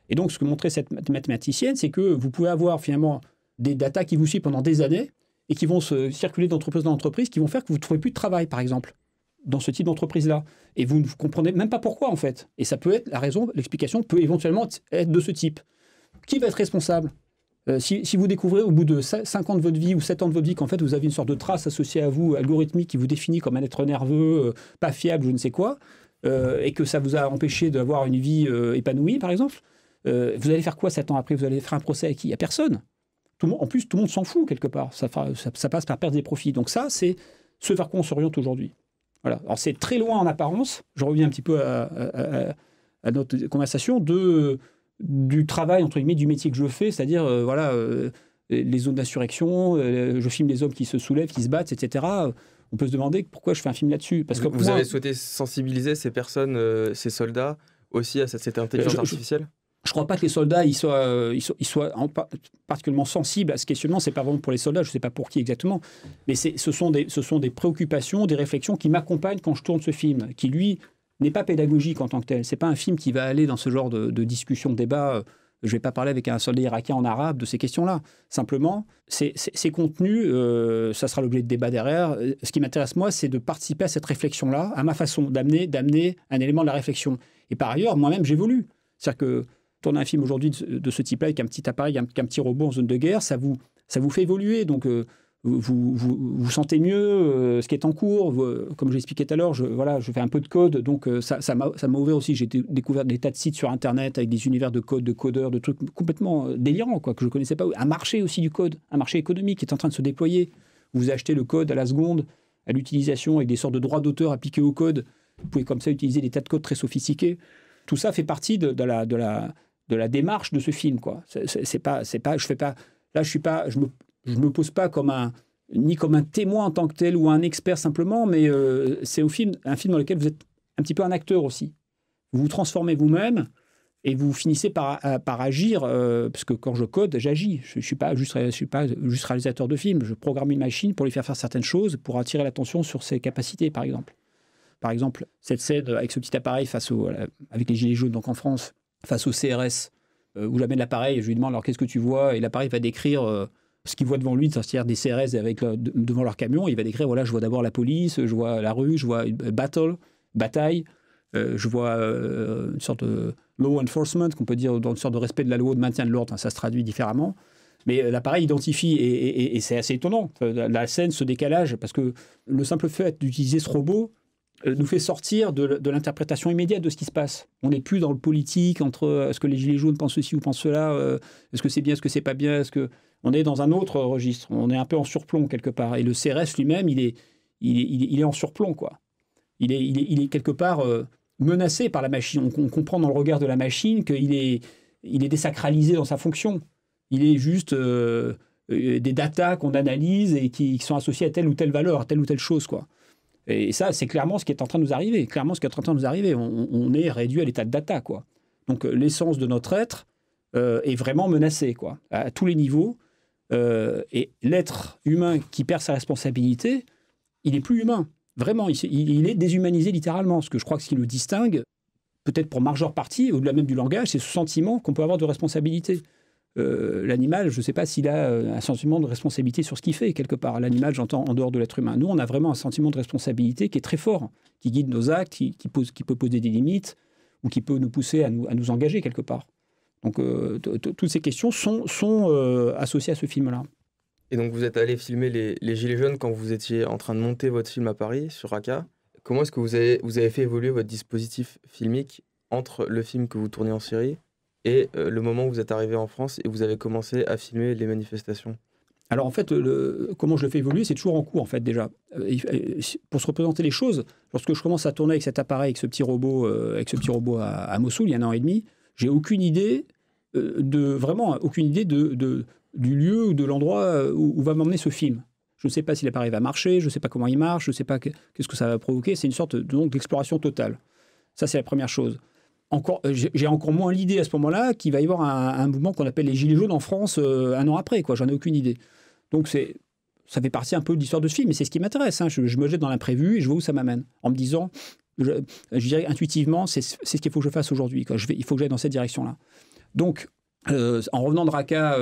Et donc, ce que montrait cette mathématicienne, c'est que vous pouvez avoir finalement des datas qui vous suivent pendant des années et qui vont se circuler d'entreprise en entreprise, qui vont faire que vous ne trouvez plus de travail, par exemple, dans ce type d'entreprise-là. Et vous ne comprenez même pas pourquoi, en fait. Et ça peut être la raison, l'explication peut éventuellement être de ce type. Qui va être responsable ? Si vous découvrez au bout de 5 ans de votre vie ou 7 ans de votre vie qu'en fait vous avez une sorte de trace associée à vous, algorithmique, qui vous définit comme un être nerveux, pas fiable, je ne sais quoi, et que ça vous a empêché d'avoir une vie épanouie, par exemple, vous allez faire quoi 7 ans après ? Vous allez faire un procès à qui ? À personne. En plus, tout le monde s'en fout quelque part. Ça passe par perdre des profits. Donc ça, c'est ce vers quoi on s'oriente aujourd'hui. Voilà. Alors c'est très loin en apparence. Je reviens un petit peu à notre conversation du travail, entre guillemets, du métier que je fais, c'est-à-dire, les zones d'insurrection, je filme les hommes qui se soulèvent, qui se battent, etc. On peut se demander pourquoi je fais un film là-dessus. Parce que vous avez souhaité sensibiliser ces personnes, ces soldats, aussi à cette intelligence artificielle ? Je ne crois pas que les soldats ils soient particulièrement sensibles à ce questionnement. Ce n'est pas vraiment pour les soldats, je ne sais pas pour qui exactement. Mais ce sont des préoccupations, des réflexions qui m'accompagnent quand je tourne ce film, qui, lui, n'est pas pédagogique en tant que tel. C'est pas un film qui va aller dans ce genre de discussion, de débat. Je vais pas parler avec un soldat irakien en arabe de ces questions-là. Simplement, ces contenus, ça sera l'objet de débat derrière. Ce qui m'intéresse, moi, c'est de participer à cette réflexion-là, à ma façon, d'amener un élément de la réflexion. Et par ailleurs, moi-même, j'évolue. C'est-à-dire que tourner un film aujourd'hui de ce type-là, avec un petit appareil, un petit robot en zone de guerre, ça vous fait évoluer. Donc, vous sentez mieux ce qui est en cours. Comme j'expliquais tout à l'heure, je fais un peu de code, donc ça m'a ouvert aussi. J'ai découvert des tas de sites sur Internet avec des univers de code, de codeurs, de trucs complètement délirants, quoi, que je ne connaissais pas. Un marché aussi du code, un marché économique qui est en train de se déployer. Vous achetez le code à la seconde, à l'utilisation, avec des sortes de droits d'auteur appliqués au code. Vous pouvez comme ça utiliser des tas de codes très sophistiqués. Tout ça fait partie de la démarche de ce film, quoi. Je me pose pas ni comme un témoin en tant que tel ou un expert simplement, mais c'est un film dans lequel vous êtes un petit peu un acteur aussi. Vous vous transformez vous-même et vous finissez par agir, parce que quand je code, j'agis. Je suis pas juste réalisateur de film. Je programme une machine pour lui faire certaines choses, pour attirer l'attention sur ses capacités, par exemple. Par exemple, cette scène avec ce petit appareil avec les gilets jaunes, donc en France, face au CRS, où j'amène l'appareil et je lui demande alors qu'est-ce que tu vois, et l'appareil va décrire ce qu'il voit devant lui, c'est-à-dire des CRS devant leur camion. Il va décrire, voilà, je vois d'abord la police, je vois la rue, je vois bataille, je vois une sorte de law enforcement, qu'on peut dire dans une sorte de respect de la loi, de maintien de l'ordre, ça se traduit différemment. Mais l'appareil identifie, et c'est assez étonnant, la scène, ce décalage, parce que le simple fait d'utiliser ce robot nous fait sortir de l'interprétation immédiate de ce qui se passe. On n'est plus dans le politique, entre est-ce que les gilets jaunes pensent ceci ou pensent cela, est-ce que c'est bien, est-ce que c'est pas bien, on est dans un autre registre, on est un peu en surplomb quelque part. Et le CRS lui-même, il est en surplomb, quoi. Il est quelque part menacé par la machine. On comprend dans le regard de la machine qu'il est désacralisé dans sa fonction. Il est juste des datas qu'on analyse et qui sont associées à telle ou telle valeur, à telle ou telle chose, quoi. Et ça, c'est clairement ce qui est en train de nous arriver. On est réduit à l'état de data, quoi. Donc l'essence de notre être est vraiment menacée, quoi, à tous les niveaux. Et l'être humain qui perd sa responsabilité, il n'est plus humain. Vraiment, il est déshumanisé littéralement. Parce que je crois que ce qui nous distingue, peut-être pour majeure partie, au-delà même du langage, c'est ce sentiment qu'on peut avoir de responsabilité. L'animal, je ne sais pas s'il a un sentiment de responsabilité sur ce qu'il fait, quelque part. L'animal, j'entends, en dehors de l'être humain. Nous, on a vraiment un sentiment de responsabilité qui est très fort, qui guide nos actes, qui peut poser des limites, ou qui peut nous pousser à nous engager, quelque part. Donc, toutes ces questions sont associées à ce film-là. Et donc, vous êtes allé filmer les Gilets jaunes quand vous étiez en train de monter votre film à Paris, sur Raqqa. Comment est-ce que vous avez fait évoluer votre dispositif filmique entre le film que vous tournez en Syrie et le moment où vous êtes arrivé en France et vous avez commencé à filmer les manifestations? Alors en fait, comment je le fais évoluer, c'est toujours en cours en fait déjà. Pour se représenter les choses, lorsque je commence à tourner avec cet appareil, avec ce petit robot à Mossoul, il y a 1 an et demi, j'ai aucune idée du lieu ou de l'endroit où va m'emmener ce film. Je ne sais pas si l'appareil va marcher, je ne sais pas comment il marche, je ne sais pas qu'est-ce que ça va provoquer. C'est une sorte d'exploration totale. Ça, c'est la première chose. J'ai encore moins l'idée à ce moment-là qu'il va y avoir un mouvement qu'on appelle les Gilets jaunes en France 1 an après, quoi. J'en ai aucune idée. Donc ça fait partie un peu de l'histoire de ce film, mais c'est ce qui m'intéresse. Hein. Je me jette dans l'imprévu et je vois où ça m'amène. En me disant, je dirais intuitivement, c'est ce qu'il faut que je fasse aujourd'hui, quoi. Il faut que j'aille dans cette direction-là. Donc, en revenant de Raqqa,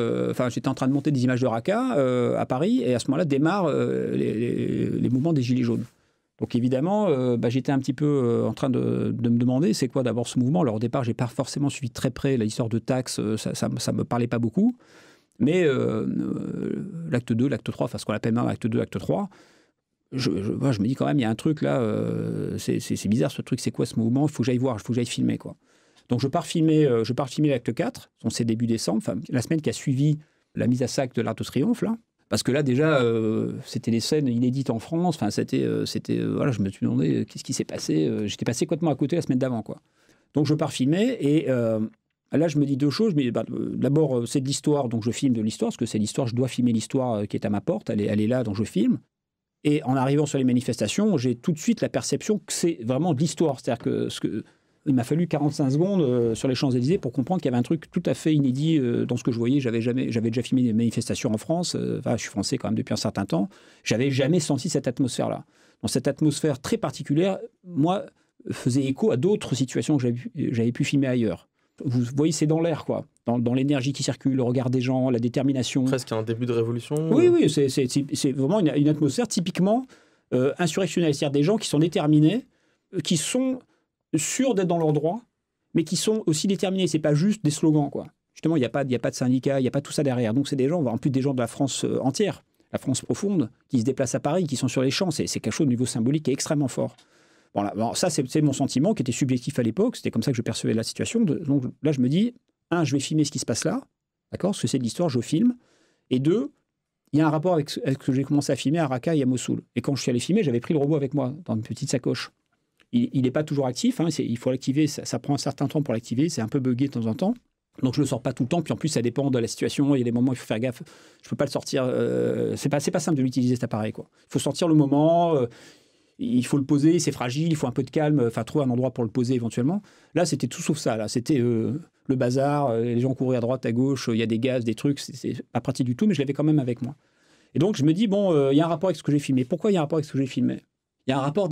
j'étais en train de monter des images de Raqqa à Paris, et à ce moment-là démarrent les mouvements des Gilets jaunes. Donc évidemment, j'étais un petit peu en train de me demander c'est quoi d'abord ce mouvement. Alors au départ, je n'ai pas forcément suivi très près l'histoire de taxes, ça ne me parlait pas beaucoup. Mais l'acte 2, l'acte 3, enfin ce qu'on appelle maintenant l'acte 2, l'acte 3, je me dis quand même, il y a un truc là, c'est bizarre ce truc, c'est quoi ce mouvement? Il faut que j'aille voir, il faut que j'aille filmer, quoi. Donc je pars filmer l'acte 4, c'est début décembre, la semaine qui a suivi la mise à sac de l'Arc de Triomphe, là. Parce que là, déjà, c'était des scènes inédites en France. Enfin, voilà, je me suis demandé qu'est-ce qui s'est passé. J'étais passé complètement à côté la semaine d'avant, quoi. Donc, je pars filmer et là, je me dis 2 choses. Mais d'abord, c'est de l'histoire, donc je filme de l'histoire parce que c'est l'histoire. Je dois filmer l'histoire qui est à ma porte. Elle est là, donc je filme. Et en arrivant sur les manifestations, j'ai tout de suite la perception que c'est vraiment de l'histoire. C'est-à-dire que il m'a fallu 45 secondes sur les Champs-Élysées pour comprendre qu'il y avait un truc tout à fait inédit dans ce que je voyais. J'avais déjà filmé des manifestations en France. Je suis français quand même depuis un certain temps. J'avais jamais senti cette atmosphère-là. Dans cette atmosphère très particulière, moi, faisait écho à d'autres situations que j'avais pu filmer ailleurs. Vous voyez, c'est dans l'air, quoi. Dans l'énergie qui circule, le regard des gens, la détermination. Presque un début de révolution. Oui, c'est vraiment une atmosphère typiquement insurrectionnelle. C'est-à-dire des gens qui sont déterminés, qui sont sûrs d'être dans leurs droits, mais qui sont aussi déterminés. C'est pas juste des slogans, quoi. Justement, il n'y a pas de syndicats, il n'y a pas tout ça derrière. Donc c'est des gens, en plus des gens de la France entière, la France profonde, qui se déplacent à Paris, qui sont sur les champs. C'est quelque chose au niveau symbolique qui est extrêmement fort. Bon, ça, c'est mon sentiment qui était subjectif à l'époque. C'était comme ça que je percevais la situation. Donc là, je me dis, 1, je vais filmer ce qui se passe là, d'accord, parce que c'est de l'histoire, je filme. Et 2, il y a un rapport avec ce que j'ai commencé à filmer à Raqqa et à Mossoul. Et quand je suis allé filmer, j'avais pris le robot avec moi dans une petite sacoche. Il n'est pas toujours actif, hein, il faut l'activer, ça prend un certain temps pour l'activer, c'est un peu buggé de temps en temps. Donc je ne le sors pas tout le temps, puis en plus ça dépend de la situation, il y a des moments où il faut faire gaffe. Je ne peux pas le sortir, c'est pas simple de l'utiliser cet appareil, quoi. Il faut sortir le moment, il faut le poser, c'est fragile, il faut un peu de calme, trouver un endroit pour le poser éventuellement. Là c'était tout sauf ça, là c'était le bazar, les gens couraient à droite, à gauche, il y a des gaz, des trucs, c'est pas pratique du tout, mais je l'avais quand même avec moi. Et donc je me dis, il y a un rapport avec ce que j'ai filmé. Pourquoi il y a un rapport avec ce que j'ai filmé ? Il y a un rapport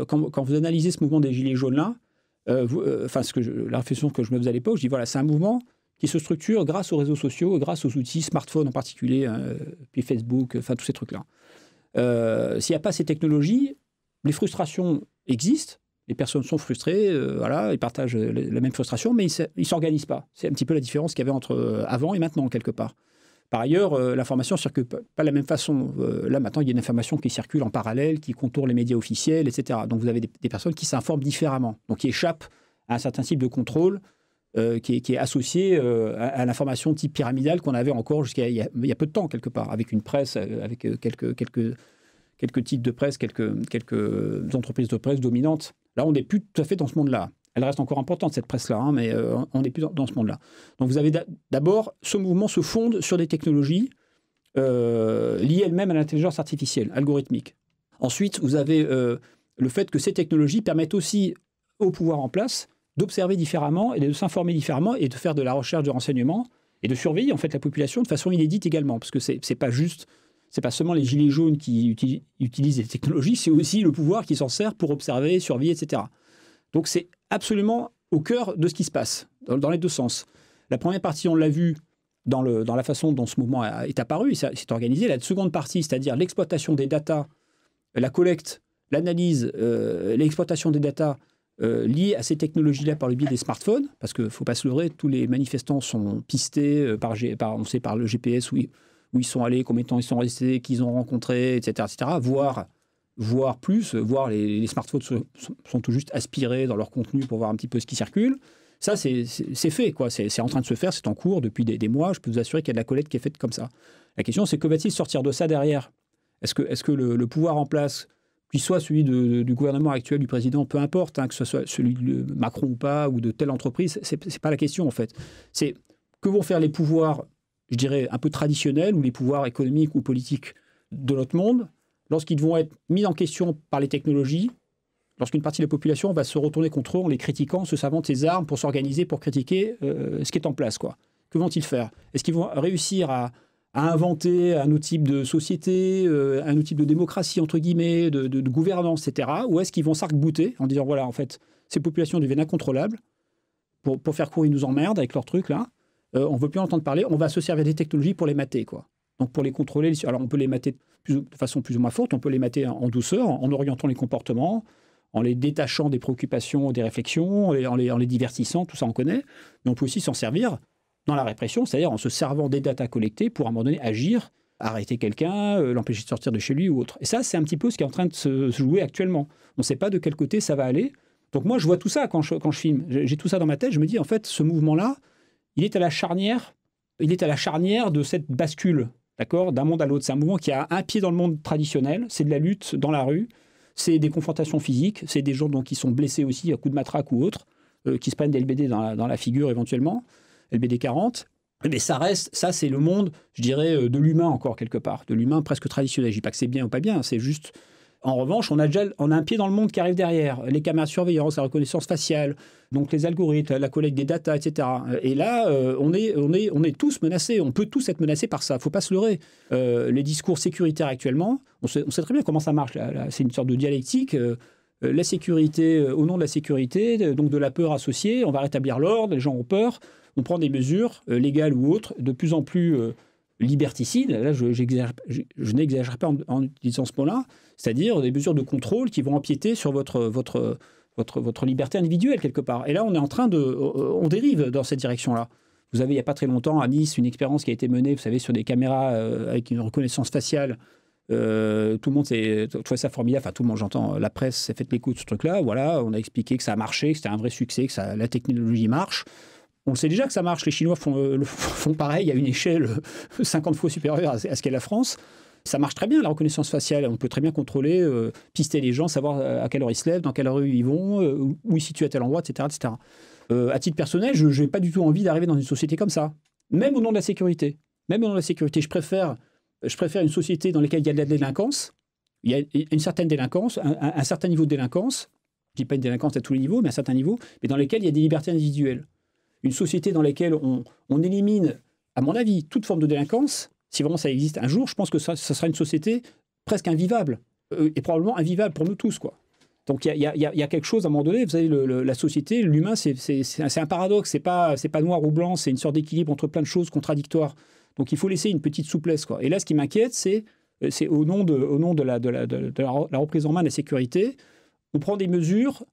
quand vous analysez ce mouvement des Gilets jaunes-là, la réflexion que je me faisais à l'époque, je dis voilà, c'est un mouvement qui se structure grâce aux réseaux sociaux, grâce aux outils, smartphones en particulier, puis Facebook, tous ces trucs-là. S'il n'y a pas ces technologies, les frustrations existent, les personnes sont frustrées, ils partagent la même frustration, mais ils ne s'organisent pas. C'est un petit peu la différence qu'il y avait entre avant et maintenant, quelque part. Par ailleurs, l'information ne circule pas de la même façon. Là, maintenant, il y a une information qui circule en parallèle, qui contourne les médias officiels, etc. Donc, vous avez des personnes qui s'informent différemment, donc qui échappent à un certain type de contrôle qui est associé à l'information type pyramidale qu'on avait encore jusqu'à il y a peu de temps, quelque part, avec une presse, avec quelques titres de presse, quelques entreprises de presse dominantes. Là, on n'est plus tout à fait dans ce monde-là. Elle reste encore importante, cette presse-là, hein, mais on n'est plus dans ce monde-là. Donc vous avez d'abord, ce mouvement se fonde sur des technologies liées elles-mêmes à l'intelligence artificielle, algorithmique. Ensuite, vous avez le fait que ces technologies permettent aussi au pouvoir en place d'observer différemment et de s'informer différemment et de faire de la recherche de renseignements et de surveiller en fait la population de façon inédite également, parce que c'est pas seulement les gilets jaunes qui utilisent les technologies, c'est aussi le pouvoir qui s'en sert pour observer, surveiller, etc. Donc c'est absolument au cœur de ce qui se passe, dans les deux sens. La première partie, on l'a vu dans la façon dont ce mouvement est apparu, c'est organisé. La seconde partie, c'est-à-dire l'exploitation des datas, la collecte, l'analyse, l'exploitation des datas liées à ces technologies-là par le biais des smartphones, parce qu'il ne faut pas se leurrer, tous les manifestants sont pistés par le GPS où ils sont allés, combien de temps ils sont restés, qu'ils ont rencontrés, etc., voire plus, les smartphones sont tout juste aspirés dans leur contenu pour voir un petit peu ce qui circule. Ça, c'est fait, quoi. C'est en train de se faire, c'est en cours depuis des mois. Je peux vous assurer qu'il y a de la collecte qui est faite comme ça. La question, c'est que va-t-il sortir de ça derrière ? Est-ce que le pouvoir en place, qu'il soit celui du gouvernement actuel, du président, peu importe, hein, que ce soit celui de Macron ou pas, ou de telle entreprise, c'est pas la question, en fait. C'est que vont faire les pouvoirs, je dirais, un peu traditionnels, ou les pouvoirs économiques ou politiques de notre monde, lorsqu'ils vont être mis en question par les technologies, lorsqu'une partie de la population va se retourner contre eux en les critiquant, se servant de ses armes pour s'organiser, pour critiquer ce qui est en place, quoi. Que vont-ils faire ? Est-ce qu'ils vont réussir à inventer un autre type de société, un autre type de démocratie, entre guillemets, de gouvernance, etc. Ou est-ce qu'ils vont s'arc-bouter en disant, voilà, en fait, ces populations deviennent incontrôlables, pour faire court, ils nous emmerdent avec leurs trucs, là, on ne veut plus en entendre parler, on va se servir des technologies pour les mater, quoi. Donc pour les contrôler, alors on peut les mater de façon plus ou moins forte, on peut les mater en douceur, en orientant les comportements, en les détachant des préoccupations, des réflexions, en les divertissant, tout ça on connaît, mais on peut aussi s'en servir dans la répression, c'est-à-dire en se servant des datas collectées pour à un moment donné agir, arrêter quelqu'un, l'empêcher de sortir de chez lui ou autre. Et ça, c'est un petit peu ce qui est en train de se jouer actuellement. On ne sait pas de quel côté ça va aller. Donc moi, je vois tout ça quand je filme. J'ai tout ça dans ma tête, je me dis, en fait, ce mouvement-là, il est à la charnière de cette bascule, d'accord, d'un monde à l'autre. C'est un mouvement qui a un pied dans le monde traditionnel, c'est de la lutte dans la rue, c'est des confrontations physiques, c'est des gens donc, qui sont blessés aussi à coups de matraque ou autre, qui se prennent des LBD dans la figure éventuellement, LBD 40. Mais ça c'est le monde, je dirais, de l'humain encore quelque part, de l'humain presque traditionnel. Je dis pas que c'est bien ou pas bien, c'est juste... En revanche, on a un pied dans le monde qui arrive derrière. Les caméras de surveillance, la reconnaissance faciale, donc les algorithmes, la collecte des datas, etc. Et là, on est tous menacés. On peut tous être menacés par ça. Il ne faut pas se leurrer. Les discours sécuritaires actuellement, on sait très bien comment ça marche. C'est une sorte de dialectique. La sécurité, au nom de la sécurité, donc de la peur associée, on va rétablir l'ordre, les gens ont peur. On prend des mesures, légales ou autres, de plus en plus... liberticides, là je n'exagère pas en utilisant ce mot-là, c'est-à-dire des mesures de contrôle qui vont empiéter sur votre liberté individuelle quelque part. Et là, on dérive dans cette direction-là. Vous avez, il n'y a pas très longtemps, à Nice, une expérience qui a été menée, vous savez, sur des caméras avec une reconnaissance faciale. Tout le monde s'est trouvé ça formidable. Enfin, tout le monde, j'entends, la presse s'est fait l'écoute de ce truc-là. Voilà, on a expliqué que ça a marché, que c'était un vrai succès, que la technologie marche. On sait déjà que ça marche. Les Chinois font pareil à une échelle 50 fois supérieure à ce qu'est la France. Ça marche très bien, la reconnaissance faciale. On peut très bien contrôler, pister les gens, savoir à quelle heure ils se lèvent, dans quelle rue ils vont, où ils se situent à tel endroit, etc. etc. À titre personnel, je n'ai pas du tout envie d'arriver dans une société comme ça. Même au nom de la sécurité. Même au nom de la sécurité, je préfère une société dans laquelle il y a de la délinquance. Il y a une certaine délinquance, un certain niveau de délinquance. Je ne dis pas une délinquance à tous les niveaux, mais à un certain niveau, mais dans lesquels il y a des libertés individuelles. Une société dans laquelle on élimine, à mon avis, toute forme de délinquance, si vraiment ça existe un jour, je pense que ça sera une société presque invivable, et probablement invivable pour nous tous, quoi. Donc il y a quelque chose, à un moment donné, vous savez, la société, l'humain, c'est un paradoxe, c'est pas noir ou blanc, c'est une sorte d'équilibre entre plein de choses contradictoires. Donc il faut laisser une petite souplesse, quoi. Et là, ce qui m'inquiète, c'est au nom de la reprise en main de la sécurité, on prend des mesures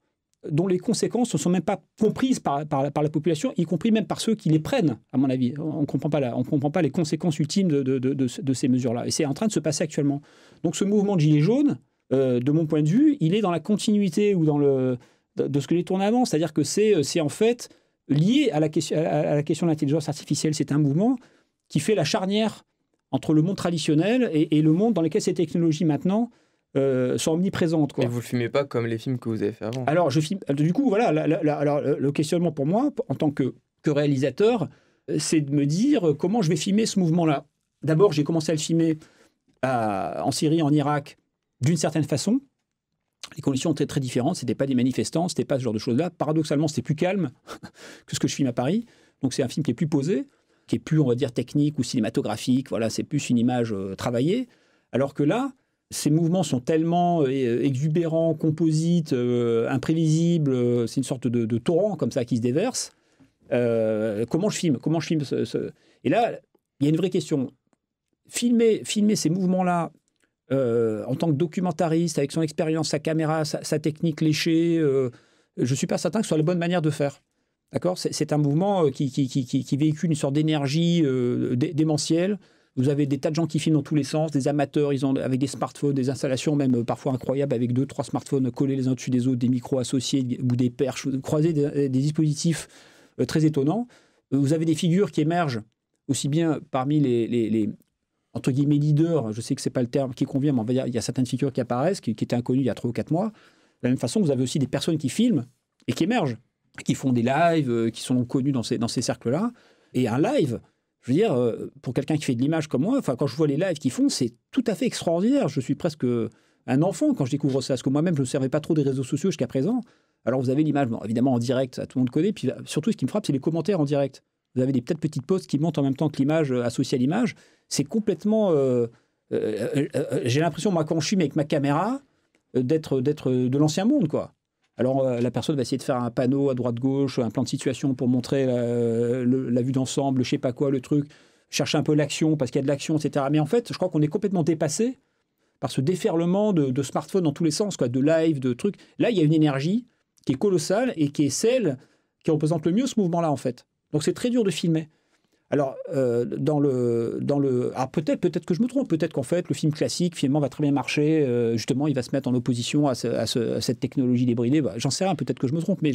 dont les conséquences ne sont même pas comprises par la population, y compris même par ceux qui les prennent, à mon avis. On ne comprend pas les conséquences ultimes de ces mesures-là. Et c'est en train de se passer actuellement. Donc ce mouvement de Gilets jaunes, de mon point de vue, il est dans la continuité ou de ce que j'ai tourné avant. C'est-à-dire que c'est en fait lié à la question de l'intelligence artificielle. C'est un mouvement qui fait la charnière entre le monde traditionnel et le monde dans lequel ces technologies maintenant sont omniprésentes, quoi. Et vous ne le filmez pas comme les films que vous avez fait avant. Alors, je filme. Du coup, voilà, alors, le questionnement pour moi, en tant que réalisateur, c'est de me dire comment je vais filmer ce mouvement-là. D'abord, j'ai commencé à le filmer en Syrie, en Irak, d'une certaine façon. Les conditions étaient très différentes, ce n'étaient pas des manifestants, ce n'était pas ce genre de choses-là. Paradoxalement, c'était plus calme que ce que je filme à Paris. Donc c'est un film qui est plus posé, qui est plus, on va dire, technique ou cinématographique. Voilà, c'est plus une image travaillée. Alors que là, ces mouvements sont tellement exubérants, composites, imprévisibles. C'est une sorte de torrent comme ça qui se déverse. Comment je filme Et là, il y a une vraie question. Filmer ces mouvements-là en tant que documentariste, avec son expérience, sa caméra, sa technique léchée, je ne suis pas certain que ce soit la bonne manière de faire. D'accord ? C'est un mouvement qui véhicule une sorte d'énergie démentielle. Vous avez des tas de gens qui filment dans tous les sens, des amateurs, ils ont avec des smartphones, des installations même parfois incroyables, avec 2-3 smartphones collés les uns au-dessus des autres, des micros associés ou des perches, croisés des dispositifs très étonnants. Vous avez des figures qui émergent aussi bien parmi les entre guillemets leaders, je sais que ce n'est pas le terme qui convient, mais on va dire, il y a certaines figures qui apparaissent, qui étaient inconnues il y a 3 ou 4 mois. De la même façon, vous avez aussi des personnes qui filment et qui émergent, qui font des lives, qui sont connus dans ces cercles-là. Et un live, je veux dire, pour quelqu'un qui fait de l'image comme moi, quand je vois les lives qu'ils font, c'est tout à fait extraordinaire. Je suis presque un enfant quand je découvre ça, parce que moi-même, je ne servais pas trop des réseaux sociaux jusqu'à présent. Alors vous avez l'image, bon, évidemment en direct, ça, tout le monde connaît, puis surtout ce qui me frappe, c'est les commentaires en direct. Vous avez des petites posts qui montent en même temps que l'image associée à l'image. C'est complètement... j'ai l'impression, moi, quand je filme avec ma caméra, d'être de l'ancien monde, quoi. Alors, la personne va essayer de faire un panneau à droite-gauche, un plan de situation pour montrer la vue d'ensemble, je sais pas quoi, le truc, chercher un peu l'action, parce qu'il y a de l'action, etc. Mais en fait, je crois qu'on est complètement dépassé par ce déferlement de smartphones dans tous les sens, quoi, de live, de trucs. Là, il y a une énergie qui est colossale et qui est celle qui représente le mieux ce mouvement-là, en fait. Donc, c'est très dur de filmer. Alors, alors peut-être que je me trompe, peut-être qu'en fait, le film classique, finalement, va très bien marcher. Justement, il va se mettre en opposition à cette technologie débridée. Bah, j'en sais rien, peut-être que je me trompe, mais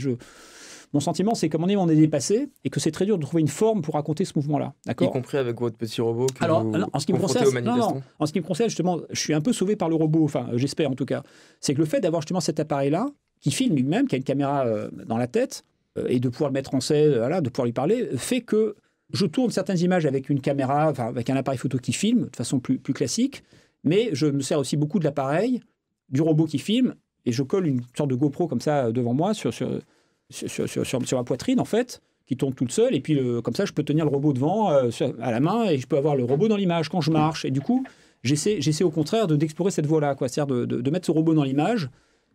mon sentiment, c'est qu'à mon avis, on est dépassé et que c'est très dur de trouver une forme pour raconter ce mouvement-là. D'accord ? Y compris avec votre petit robot que alors, vous en ce qui me confrontez aux manifestants. En ce qui me concerne, justement, je suis un peu sauvé par le robot, enfin, j'espère en tout cas. C'est que le fait d'avoir justement cet appareil-là, qui filme lui-même, qui a une caméra dans la tête, et de pouvoir le mettre en scène, voilà, de pouvoir lui parler, fait que je tourne certaines images avec une caméra, enfin, avec un appareil photo qui filme, de façon plus classique, mais je me sers aussi beaucoup de l'appareil, du robot qui filme, et je colle une sorte de GoPro comme ça devant moi, sur ma poitrine, en fait, qui tourne toute seule, et puis comme ça, je peux tenir le robot devant, à la main, et je peux avoir le robot dans l'image quand je marche. Et du coup, j'essaie au contraire d'explorer cette voie-là, quoi, c'est-à-dire de mettre ce robot dans l'image,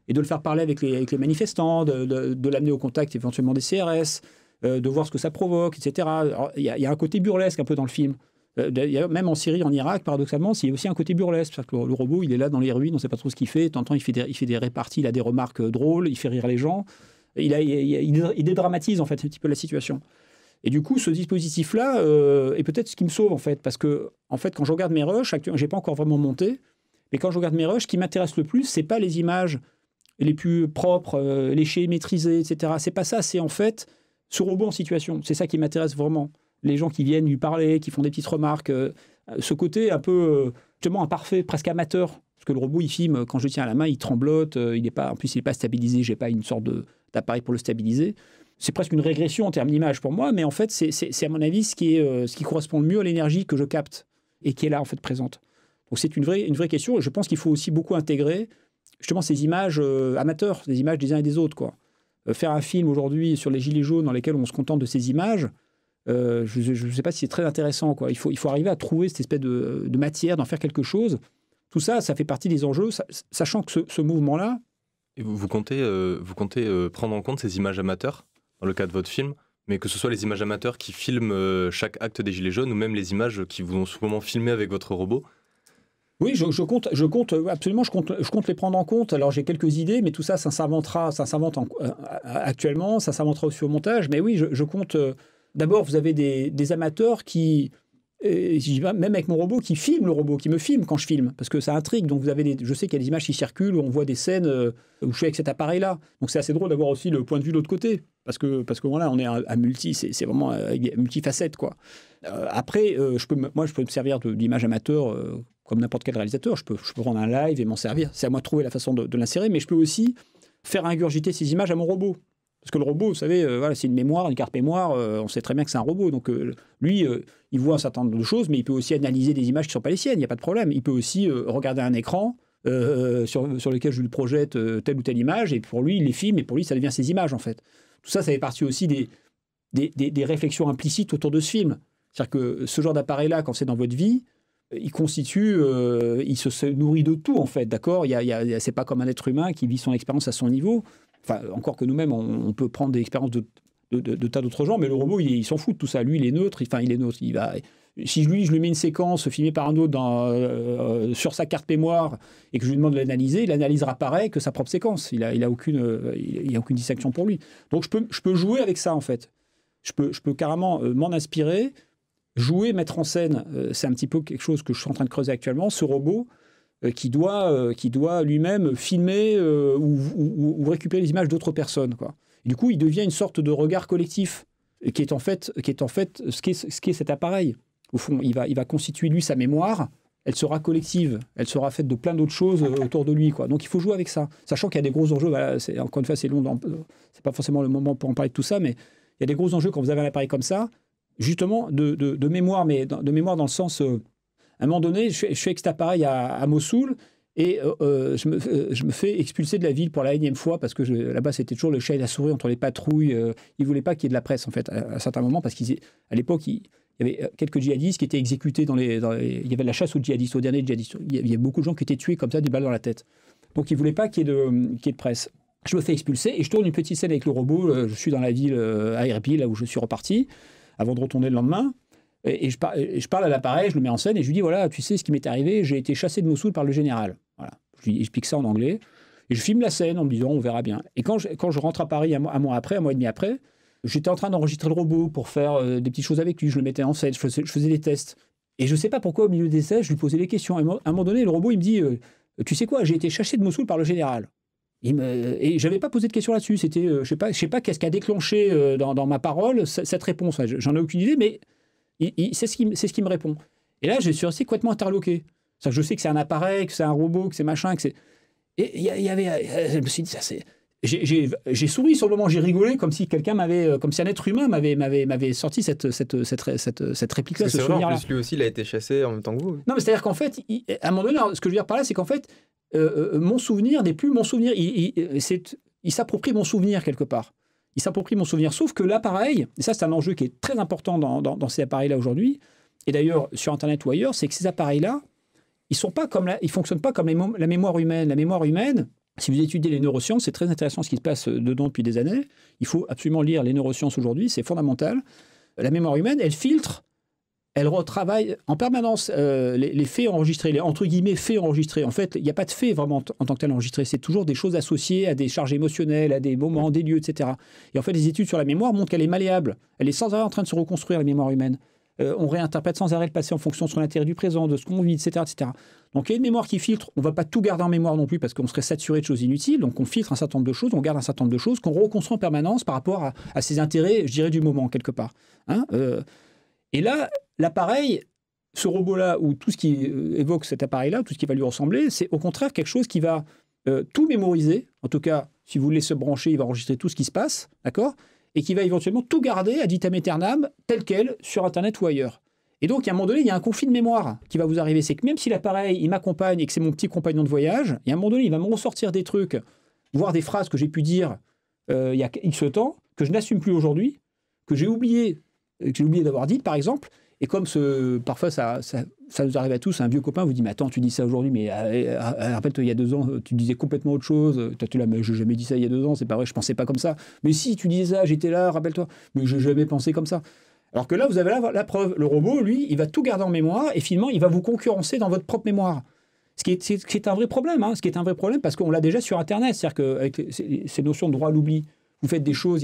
et de le faire parler avec les manifestants, de l'amener au contact éventuellement des CRS, de voir ce que ça provoque, etc. Il y a un côté burlesque un peu dans le film. Même en Syrie, en Irak, paradoxalement, il y a aussi un côté burlesque. Parce que le robot, il est là dans les ruines, on ne sait pas trop ce qu'il fait. De temps en temps, il fait des réparties, il a des remarques drôles, il fait rire les gens. Il dédramatise en fait un petit peu la situation. Et du coup, ce dispositif-là est peut-être ce qui me sauve, en fait. Parce que, en fait, quand je regarde mes rushs, actuellement, je n'ai pas encore vraiment monté, mais quand je regarde mes rushs, ce qui m'intéresse le plus, ce n'est pas les images les plus propres, léchées, maîtrisées, etc. C'est pas ça, c'est en fait ce robot en situation. C'est ça qui m'intéresse vraiment. Les gens qui viennent lui parler, qui font des petites remarques, ce côté un peu, justement, imparfait, presque amateur. Parce que le robot, il filme, quand je le tiens à la main, il tremblote, en plus, il n'est pas stabilisé, j'ai pas une sorte d'appareil pour le stabiliser. C'est presque une régression en termes d'image pour moi, mais en fait, c'est à mon avis ce qui correspond le mieux à l'énergie que je capte et qui est là, en fait, présente. Donc c'est une vraie question, et je pense qu'il faut aussi beaucoup intégrer justement ces images amateurs, des images des uns et des autres, quoi. Faire un film aujourd'hui sur les gilets jaunes dans lesquels on se contente de ces images, je ne sais pas si c'est très intéressant, quoi. Il faut arriver à trouver cette espèce de matière, d'en faire quelque chose. Tout ça, ça fait partie des enjeux, sachant que ce mouvement-là... Et vous comptez prendre en compte ces images amateurs dans le cas de votre film, mais que ce soit les images amateurs qui filment chaque acte des gilets jaunes ou même les images qui vous ont souvent filmé avec votre robot? Oui, je compte absolument, je compte les prendre en compte. Alors j'ai quelques idées, mais tout ça, ça s'invente actuellement, ça s'inventera aussi au montage. Mais oui, je compte. D'abord, vous avez des amateurs qui, même avec mon robot, qui filment le robot, qui me filment quand je filme, parce que ça intrigue. Donc je sais qu'il y a des images qui circulent où on voit des scènes où je suis avec cet appareil-là. Donc c'est assez drôle d'avoir aussi le point de vue de l'autre côté, parce que voilà, on est à multi, c'est vraiment multifacette, quoi. Après, je peux me servir d'images amateurs. Comme n'importe quel réalisateur, je peux prendre un live et m'en servir. C'est à moi de trouver la façon de l'insérer, mais je peux aussi faire ingurgiter ces images à mon robot. Parce que le robot, vous savez, voilà, c'est une mémoire, une carte mémoire, on sait très bien que c'est un robot. Donc lui, il voit un certain nombre de choses, mais il peut aussi analyser des images qui ne sont pas les siennes, il n'y a pas de problème. Il peut aussi regarder un écran, sur lesquels je lui projette telle ou telle image, et pour lui, il les filme, et pour lui, ça devient ses images, en fait. Tout ça, ça fait partie aussi des réflexions implicites autour de ce film. C'est-à-dire que ce genre d'appareil-là, quand c'est dans votre vie, il constitue, il se nourrit de tout, en fait, d'accord. C'est pas comme un être humain qui vit son expérience à son niveau. Enfin, encore que nous-mêmes, on peut prendre des expériences de tas d'autres gens, mais le robot, il s'en fout de tout ça. Lui, il est neutre. Enfin, il est neutre. Si je lui mets une séquence filmée par un autre sur sa carte mémoire et que je lui demande de l'analyser, il analysera pareil que sa propre séquence. Il a aucune distinction pour lui. Donc, je peux jouer avec ça, en fait. Je peux carrément m'en inspirer, jouer, mettre en scène. C'est un petit peu quelque chose que je suis en train de creuser actuellement. Ce robot qui doit lui-même filmer ou récupérer les images d'autres personnes, quoi. Et du coup, il devient une sorte de regard collectif qui est en fait ce qu'est cet appareil. Au fond, il va constituer, lui, sa mémoire. Elle sera collective. Elle sera faite de plein d'autres choses autour de lui, quoi. Donc, il faut jouer avec ça. Sachant qu'il y a des gros enjeux. Voilà, encore une fois, c'est long. C'est pas forcément le moment pour en parler de tout ça, mais il y a des gros enjeux quand vous avez un appareil comme ça, justement, de mémoire, mais de mémoire dans le sens... à un moment donné, je suis avec cet appareil à Mossoul, et je me fais expulser de la ville pour la énième fois, parce que là-bas, c'était toujours le chat et la souris entre les patrouilles. Ils ne voulaient pas qu'il y ait de la presse, en fait, à certains moments, parce qu'à l'époque, il y avait quelques djihadistes qui étaient exécutés il y avait la chasse aux djihadistes, aux derniers djihadistes. Il y avait beaucoup de gens qui étaient tués comme ça, des balles dans la tête. Donc, ils ne voulaient pas qu'il y ait de presse. Je me fais expulser, et je tourne une petite scène avec le robot. Je suis dans la ville à Erbil, là où je suis reparti, avant de retourner le lendemain. Et je parle à l'appareil, je le mets en scène, et je lui dis, voilà, tu sais ce qui m'est arrivé, j'ai été chassé de Mossoul par le général. Voilà. Je lui explique ça en anglais. Et je filme la scène en me disant, on verra bien. Et quand je rentre à Paris un mois et demi après, j'étais en train d'enregistrer le robot pour faire des petites choses avec lui. Je le mettais en scène, je faisais des tests. Et je ne sais pas pourquoi, au milieu des tests, je lui posais des questions. Et à un moment donné, le robot, il me dit, tu sais quoi, j'ai été chassé de Mossoul par le général. Et je n'avais pas posé de question là-dessus. C'était, je sais pas qu'est-ce qui a déclenché dans ma parole cette réponse. J'en ai aucune idée, mais c'est ce qui me répond. Et là, je suis resté complètement interloqué. Je sais que c'est un appareil, que c'est un robot, que c'est machin, que c'est... Et il y avait... Je me suis dit, ça c'est... J'ai souri sur le moment, j'ai rigolé comme si quelqu'un comme si un être humain m'avait sorti cette réplique-là, ce souvenir-là. En plus, lui aussi, il a été chassé en même temps que vous. Non, mais c'est-à-dire qu'en fait, à un moment donné, ce que je veux dire par là, c'est qu'en fait, mon souvenir n'est plus mon souvenir. Il s'approprie mon souvenir quelque part. Il s'approprie mon souvenir. Sauf que l'appareil, et ça c'est un enjeu qui est très important dans ces appareils-là aujourd'hui, et d'ailleurs sur Internet ou ailleurs, c'est que ces appareils-là, ils ne fonctionnent pas comme la mémoire humaine. La mémoire humaine, si vous étudiez les neurosciences, c'est très intéressant ce qui se passe dedans depuis des années. Il faut absolument lire les neurosciences aujourd'hui, c'est fondamental. La mémoire humaine, elle filtre, elle retravaille en permanence les faits enregistrés, les entre guillemets faits enregistrés. En fait, il n'y a pas de faits vraiment en tant que tel enregistrés. C'est toujours des choses associées à des charges émotionnelles, à des moments, des lieux, etc. Et en fait, les études sur la mémoire montrent qu'elle est malléable. Elle est sans arrêt en train de se reconstruire, la mémoire humaine. On réinterprète sans arrêt le passé en fonction de son intérêt du présent, de ce qu'on vit, etc., etc. Donc il y a une mémoire qui filtre. On ne va pas tout garder en mémoire non plus parce qu'on serait saturé de choses inutiles. Donc on filtre un certain nombre de choses, on garde un certain nombre de choses qu'on reconstruit en permanence par rapport à ses intérêts, je dirais, du moment, quelque part. Et là, l'appareil, ce robot-là, ou tout ce qui évoque cet appareil-là, tout ce qui va lui ressembler, c'est au contraire quelque chose qui va tout mémoriser. En tout cas, si vous voulez se brancher, il va enregistrer tout ce qui se passe, d'accord ? Et qui va éventuellement tout garder ad vitam aeternam, tel quel, sur Internet ou ailleurs. Et donc, à un moment donné, il y a un conflit de mémoire qui va vous arriver. C'est que même si l'appareil, il m'accompagne et que c'est mon petit compagnon de voyage, et à un moment donné, il va me ressortir des trucs, voire des phrases que j'ai pu dire il y a X temps, que je n'assume plus aujourd'hui, que j'ai oublié d'avoir dites, par exemple. Et comme parfois, ça nous arrive à tous, un vieux copain vous dit « Mais attends, tu dis ça aujourd'hui, mais rappelle-toi, il y a 2 ans, tu disais complètement autre chose. » Toi, tu es là « Mais je n'ai jamais dit ça il y a 2 ans, c'est pas vrai, je pensais pas comme ça. » « Mais si, tu disais ça, j'étais là, rappelle-toi. » « Mais je n'ai jamais pensé comme ça. » Alors que là, vous avez la preuve. Le robot, lui, il va tout garder en mémoire et finalement, il va vous concurrencer dans votre propre mémoire. Ce qui est un vrai problème, hein, parce qu'on l'a déjà sur Internet. C'est-à-dire qu'avec ces notions de droit à l'oubli, vous faites des choses,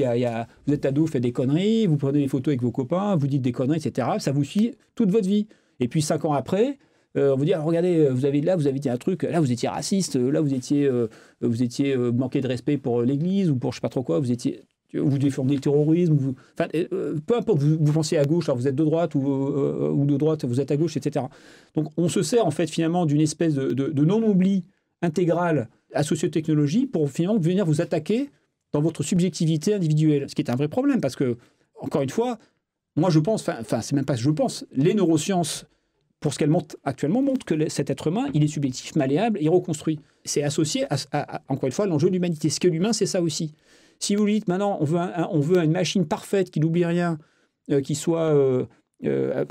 vous êtes ado, vous faites des conneries, vous prenez des photos avec vos copains, vous dites des conneries, etc. Ça vous suit toute votre vie. Et puis 5 ans après, on vous dit, regardez, vous avez dit un truc, là vous étiez raciste, là vous étiez manqué de respect pour l'Église ou pour je sais pas trop quoi, vous défendez le terrorisme, peu importe, vous pensez à gauche, alors vous êtes de droite ou de droite, vous êtes à gauche, etc. Donc on se sert en fait finalement d'une espèce de non-oubli intégral associé aux technologies pour finalement venir vous attaquer dans votre subjectivité individuelle, ce qui est un vrai problème, parce que, encore une fois, moi je pense, c'est même pas que je pense, les neurosciences pour ce qu'elle montre que cet être humain, il est subjectif, malléable et reconstruit. C'est associé encore une fois, à l'enjeu de l'humanité. Ce que l'humain, c'est ça aussi. Si vous lui dites maintenant, on veut une machine parfaite qui n'oublie rien, qui soit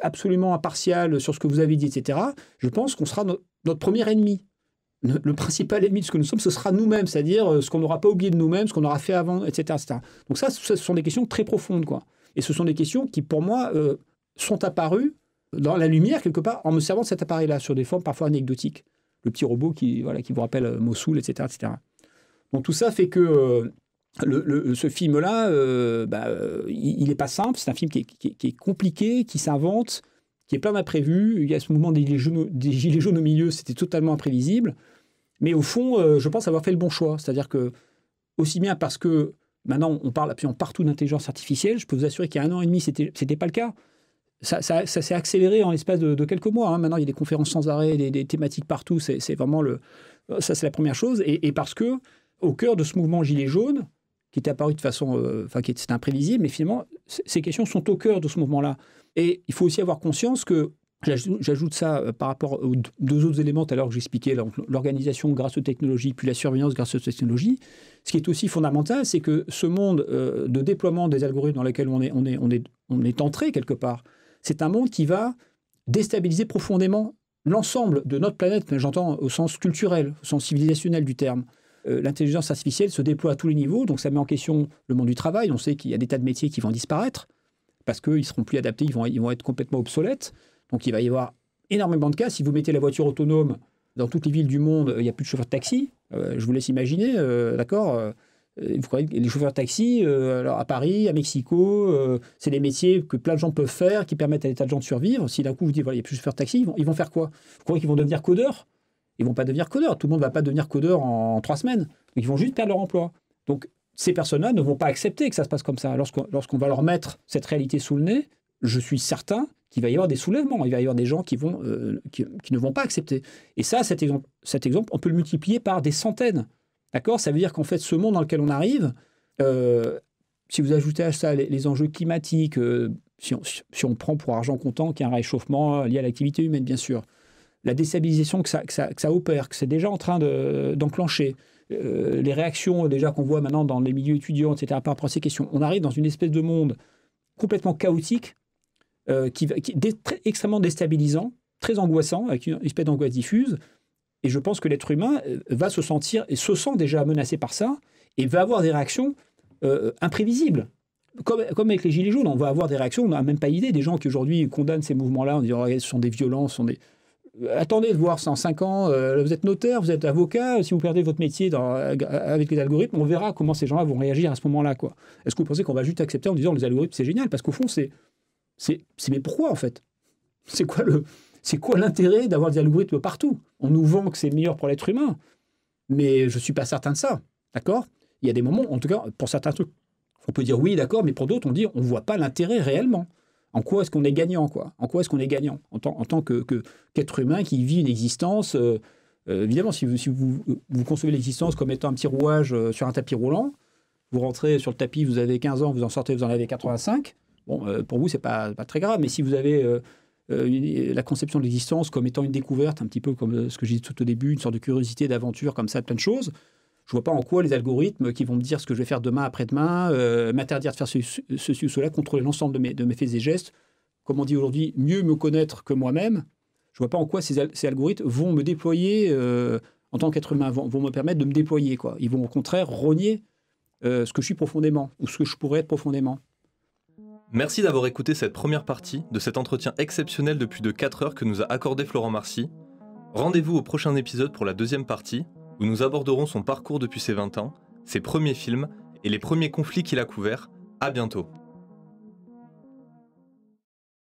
absolument impartiale sur ce que vous avez dit, etc., je pense qu'on sera notre premier ennemi. Le principal ennemi de ce que nous sommes, ce sera nous-mêmes, c'est-à-dire ce qu'on n'aura pas oublié de nous-mêmes, ce qu'on aura fait avant, etc., etc. Donc ça, ce sont des questions très profondes, quoi. Et ce sont des questions qui, pour moi, sont apparues dans la lumière, quelque part, en me servant de cet appareil-là, sur des formes parfois anecdotiques. Le petit robot qui vous rappelle Mossoul, etc., etc. Donc tout ça fait que ce film-là, il n'est pas simple. C'est un film qui est compliqué, qui s'invente, qui est plein d'imprévus. Il y a ce mouvement des gilets jaunes au milieu, c'était totalement imprévisible. Mais au fond, je pense avoir fait le bon choix. C'est-à-dire que, aussi bien parce que maintenant, on parle absolument partout d'intelligence artificielle, je peux vous assurer qu'il y a 1 an et demi, c'était pas le cas. Ça s'est accéléré en l'espace de quelques mois. Hein. Maintenant, il y a des conférences sans arrêt, des thématiques partout. C'est vraiment ça, c'est la première chose. Et parce que, au cœur de ce mouvement gilet jaune, qui était apparu de façon, c'était imprévisible, mais finalement, ces questions sont au cœur de ce mouvement-là. Et il faut aussi avoir conscience que, j'ajoute ça par rapport aux 2 autres éléments tout à l'heure que j'expliquais, l'organisation grâce aux technologies, puis la surveillance grâce aux technologies. Ce qui est aussi fondamental, c'est que ce monde de déploiement des algorithmes dans lequel on est entré quelque part, c'est un monde qui va déstabiliser profondément l'ensemble de notre planète, j'entends au sens culturel, au sens civilisationnel du terme. L'intelligence artificielle se déploie à tous les niveaux, donc ça met en question le monde du travail. On sait qu'il y a des tas de métiers qui vont disparaître parce qu'ils ne seront plus adaptés, ils vont être complètement obsolètes. Donc il va y avoir énormément de cas. Si vous mettez la voiture autonome dans toutes les villes du monde, il n'y a plus de chauffeurs de taxi. Je vous laisse imaginer, d'accord vous croyez que les chauffeurs de taxi, alors à Paris, à Mexico, c'est des métiers que plein de gens peuvent faire, qui permettent à des tas de gens de survivre. Si d'un coup vous dites, voilà, il n'y a plus de chauffeurs de taxi, ils vont faire quoi? Vous croyez qu'ils vont devenir codeurs? Ils ne vont pas devenir codeurs. Tout le monde ne va pas devenir codeur en 3 semaines. Ils vont juste perdre leur emploi. Donc, ces personnes-là ne vont pas accepter que ça se passe comme ça. Lorsqu'on va leur mettre cette réalité sous le nez, je suis certain qu'il va y avoir des soulèvements. Il va y avoir des gens qui ne vont pas accepter. Et ça, cet exemple, on peut le multiplier par des centaines. D'accord? Ça veut dire qu'en fait, ce monde dans lequel on arrive, si vous ajoutez à ça les enjeux climatiques, si on prend pour argent comptant qu'il y a un réchauffement lié à l'activité humaine, bien sûr, la déstabilisation que ça opère, que c'est déjà en train d'enclencher, les réactions déjà qu'on voit maintenant dans les milieux étudiants, etc., par rapport à ces questions, on arrive dans une espèce de monde complètement chaotique, qui est extrêmement déstabilisant, très angoissant, avec une espèce d'angoisse diffuse. Et je pense que l'être humain va se sentir, et se sent déjà menacé par ça, et va avoir des réactions imprévisibles. Comme avec les Gilets jaunes, on va avoir des réactions, on n'a même pas idée. Des gens qui aujourd'hui condamnent ces mouvements-là, on dit oh, ce sont des violences, attendez de voir ça en 5 ans, vous êtes notaire, vous êtes avocat, si vous perdez votre métier avec les algorithmes, on verra comment ces gens-là vont réagir à ce moment-là, quoi. Est-ce que vous pensez qu'on va juste accepter en disant les algorithmes c'est génial? Parce qu'au fond, mais pourquoi en fait? C'est quoi l'intérêt d'avoir des algorithmes partout? On nous vend que c'est meilleur pour l'être humain, mais je ne suis pas certain de ça, d'accord? Il y a des moments, en tout cas, pour certains trucs, on peut dire oui, d'accord, mais pour d'autres, on dit on ne voit pas l'intérêt réellement. En quoi est-ce qu'on est gagnant, quoi? En quoi est-ce qu'on est gagnant en tant qu'être humain qui vit une existence évidemment, si vous concevez l'existence comme étant un petit rouage sur un tapis roulant, vous rentrez sur le tapis, vous avez 15 ans, vous en sortez, vous en avez 85. Bon, pour vous, c'est pas très grave, mais si vous avez la conception de l'existence comme étant une découverte, un petit peu comme ce que j'ai dit tout au début, une sorte de curiosité, d'aventure, comme ça, plein de choses, je ne vois pas en quoi les algorithmes qui vont me dire ce que je vais faire demain, après-demain, m'interdire de faire ceci ou cela, contrôler l'ensemble de mes faits et gestes, comme on dit aujourd'hui, mieux me connaître que moi-même, je ne vois pas en quoi ces algorithmes vont me déployer, en tant qu'être humain, vont me permettre de me déployer, quoi. Ils vont au contraire rogner ce que je suis profondément, ou ce que je pourrais être profondément. Merci d'avoir écouté cette première partie de cet entretien exceptionnel de plus de 4 heures que nous a accordé Florent Marcy. Rendez-vous au prochain épisode pour la deuxième partie, où nous aborderons son parcours depuis ses 20 ans, ses premiers films et les premiers conflits qu'il a couverts. À bientôt.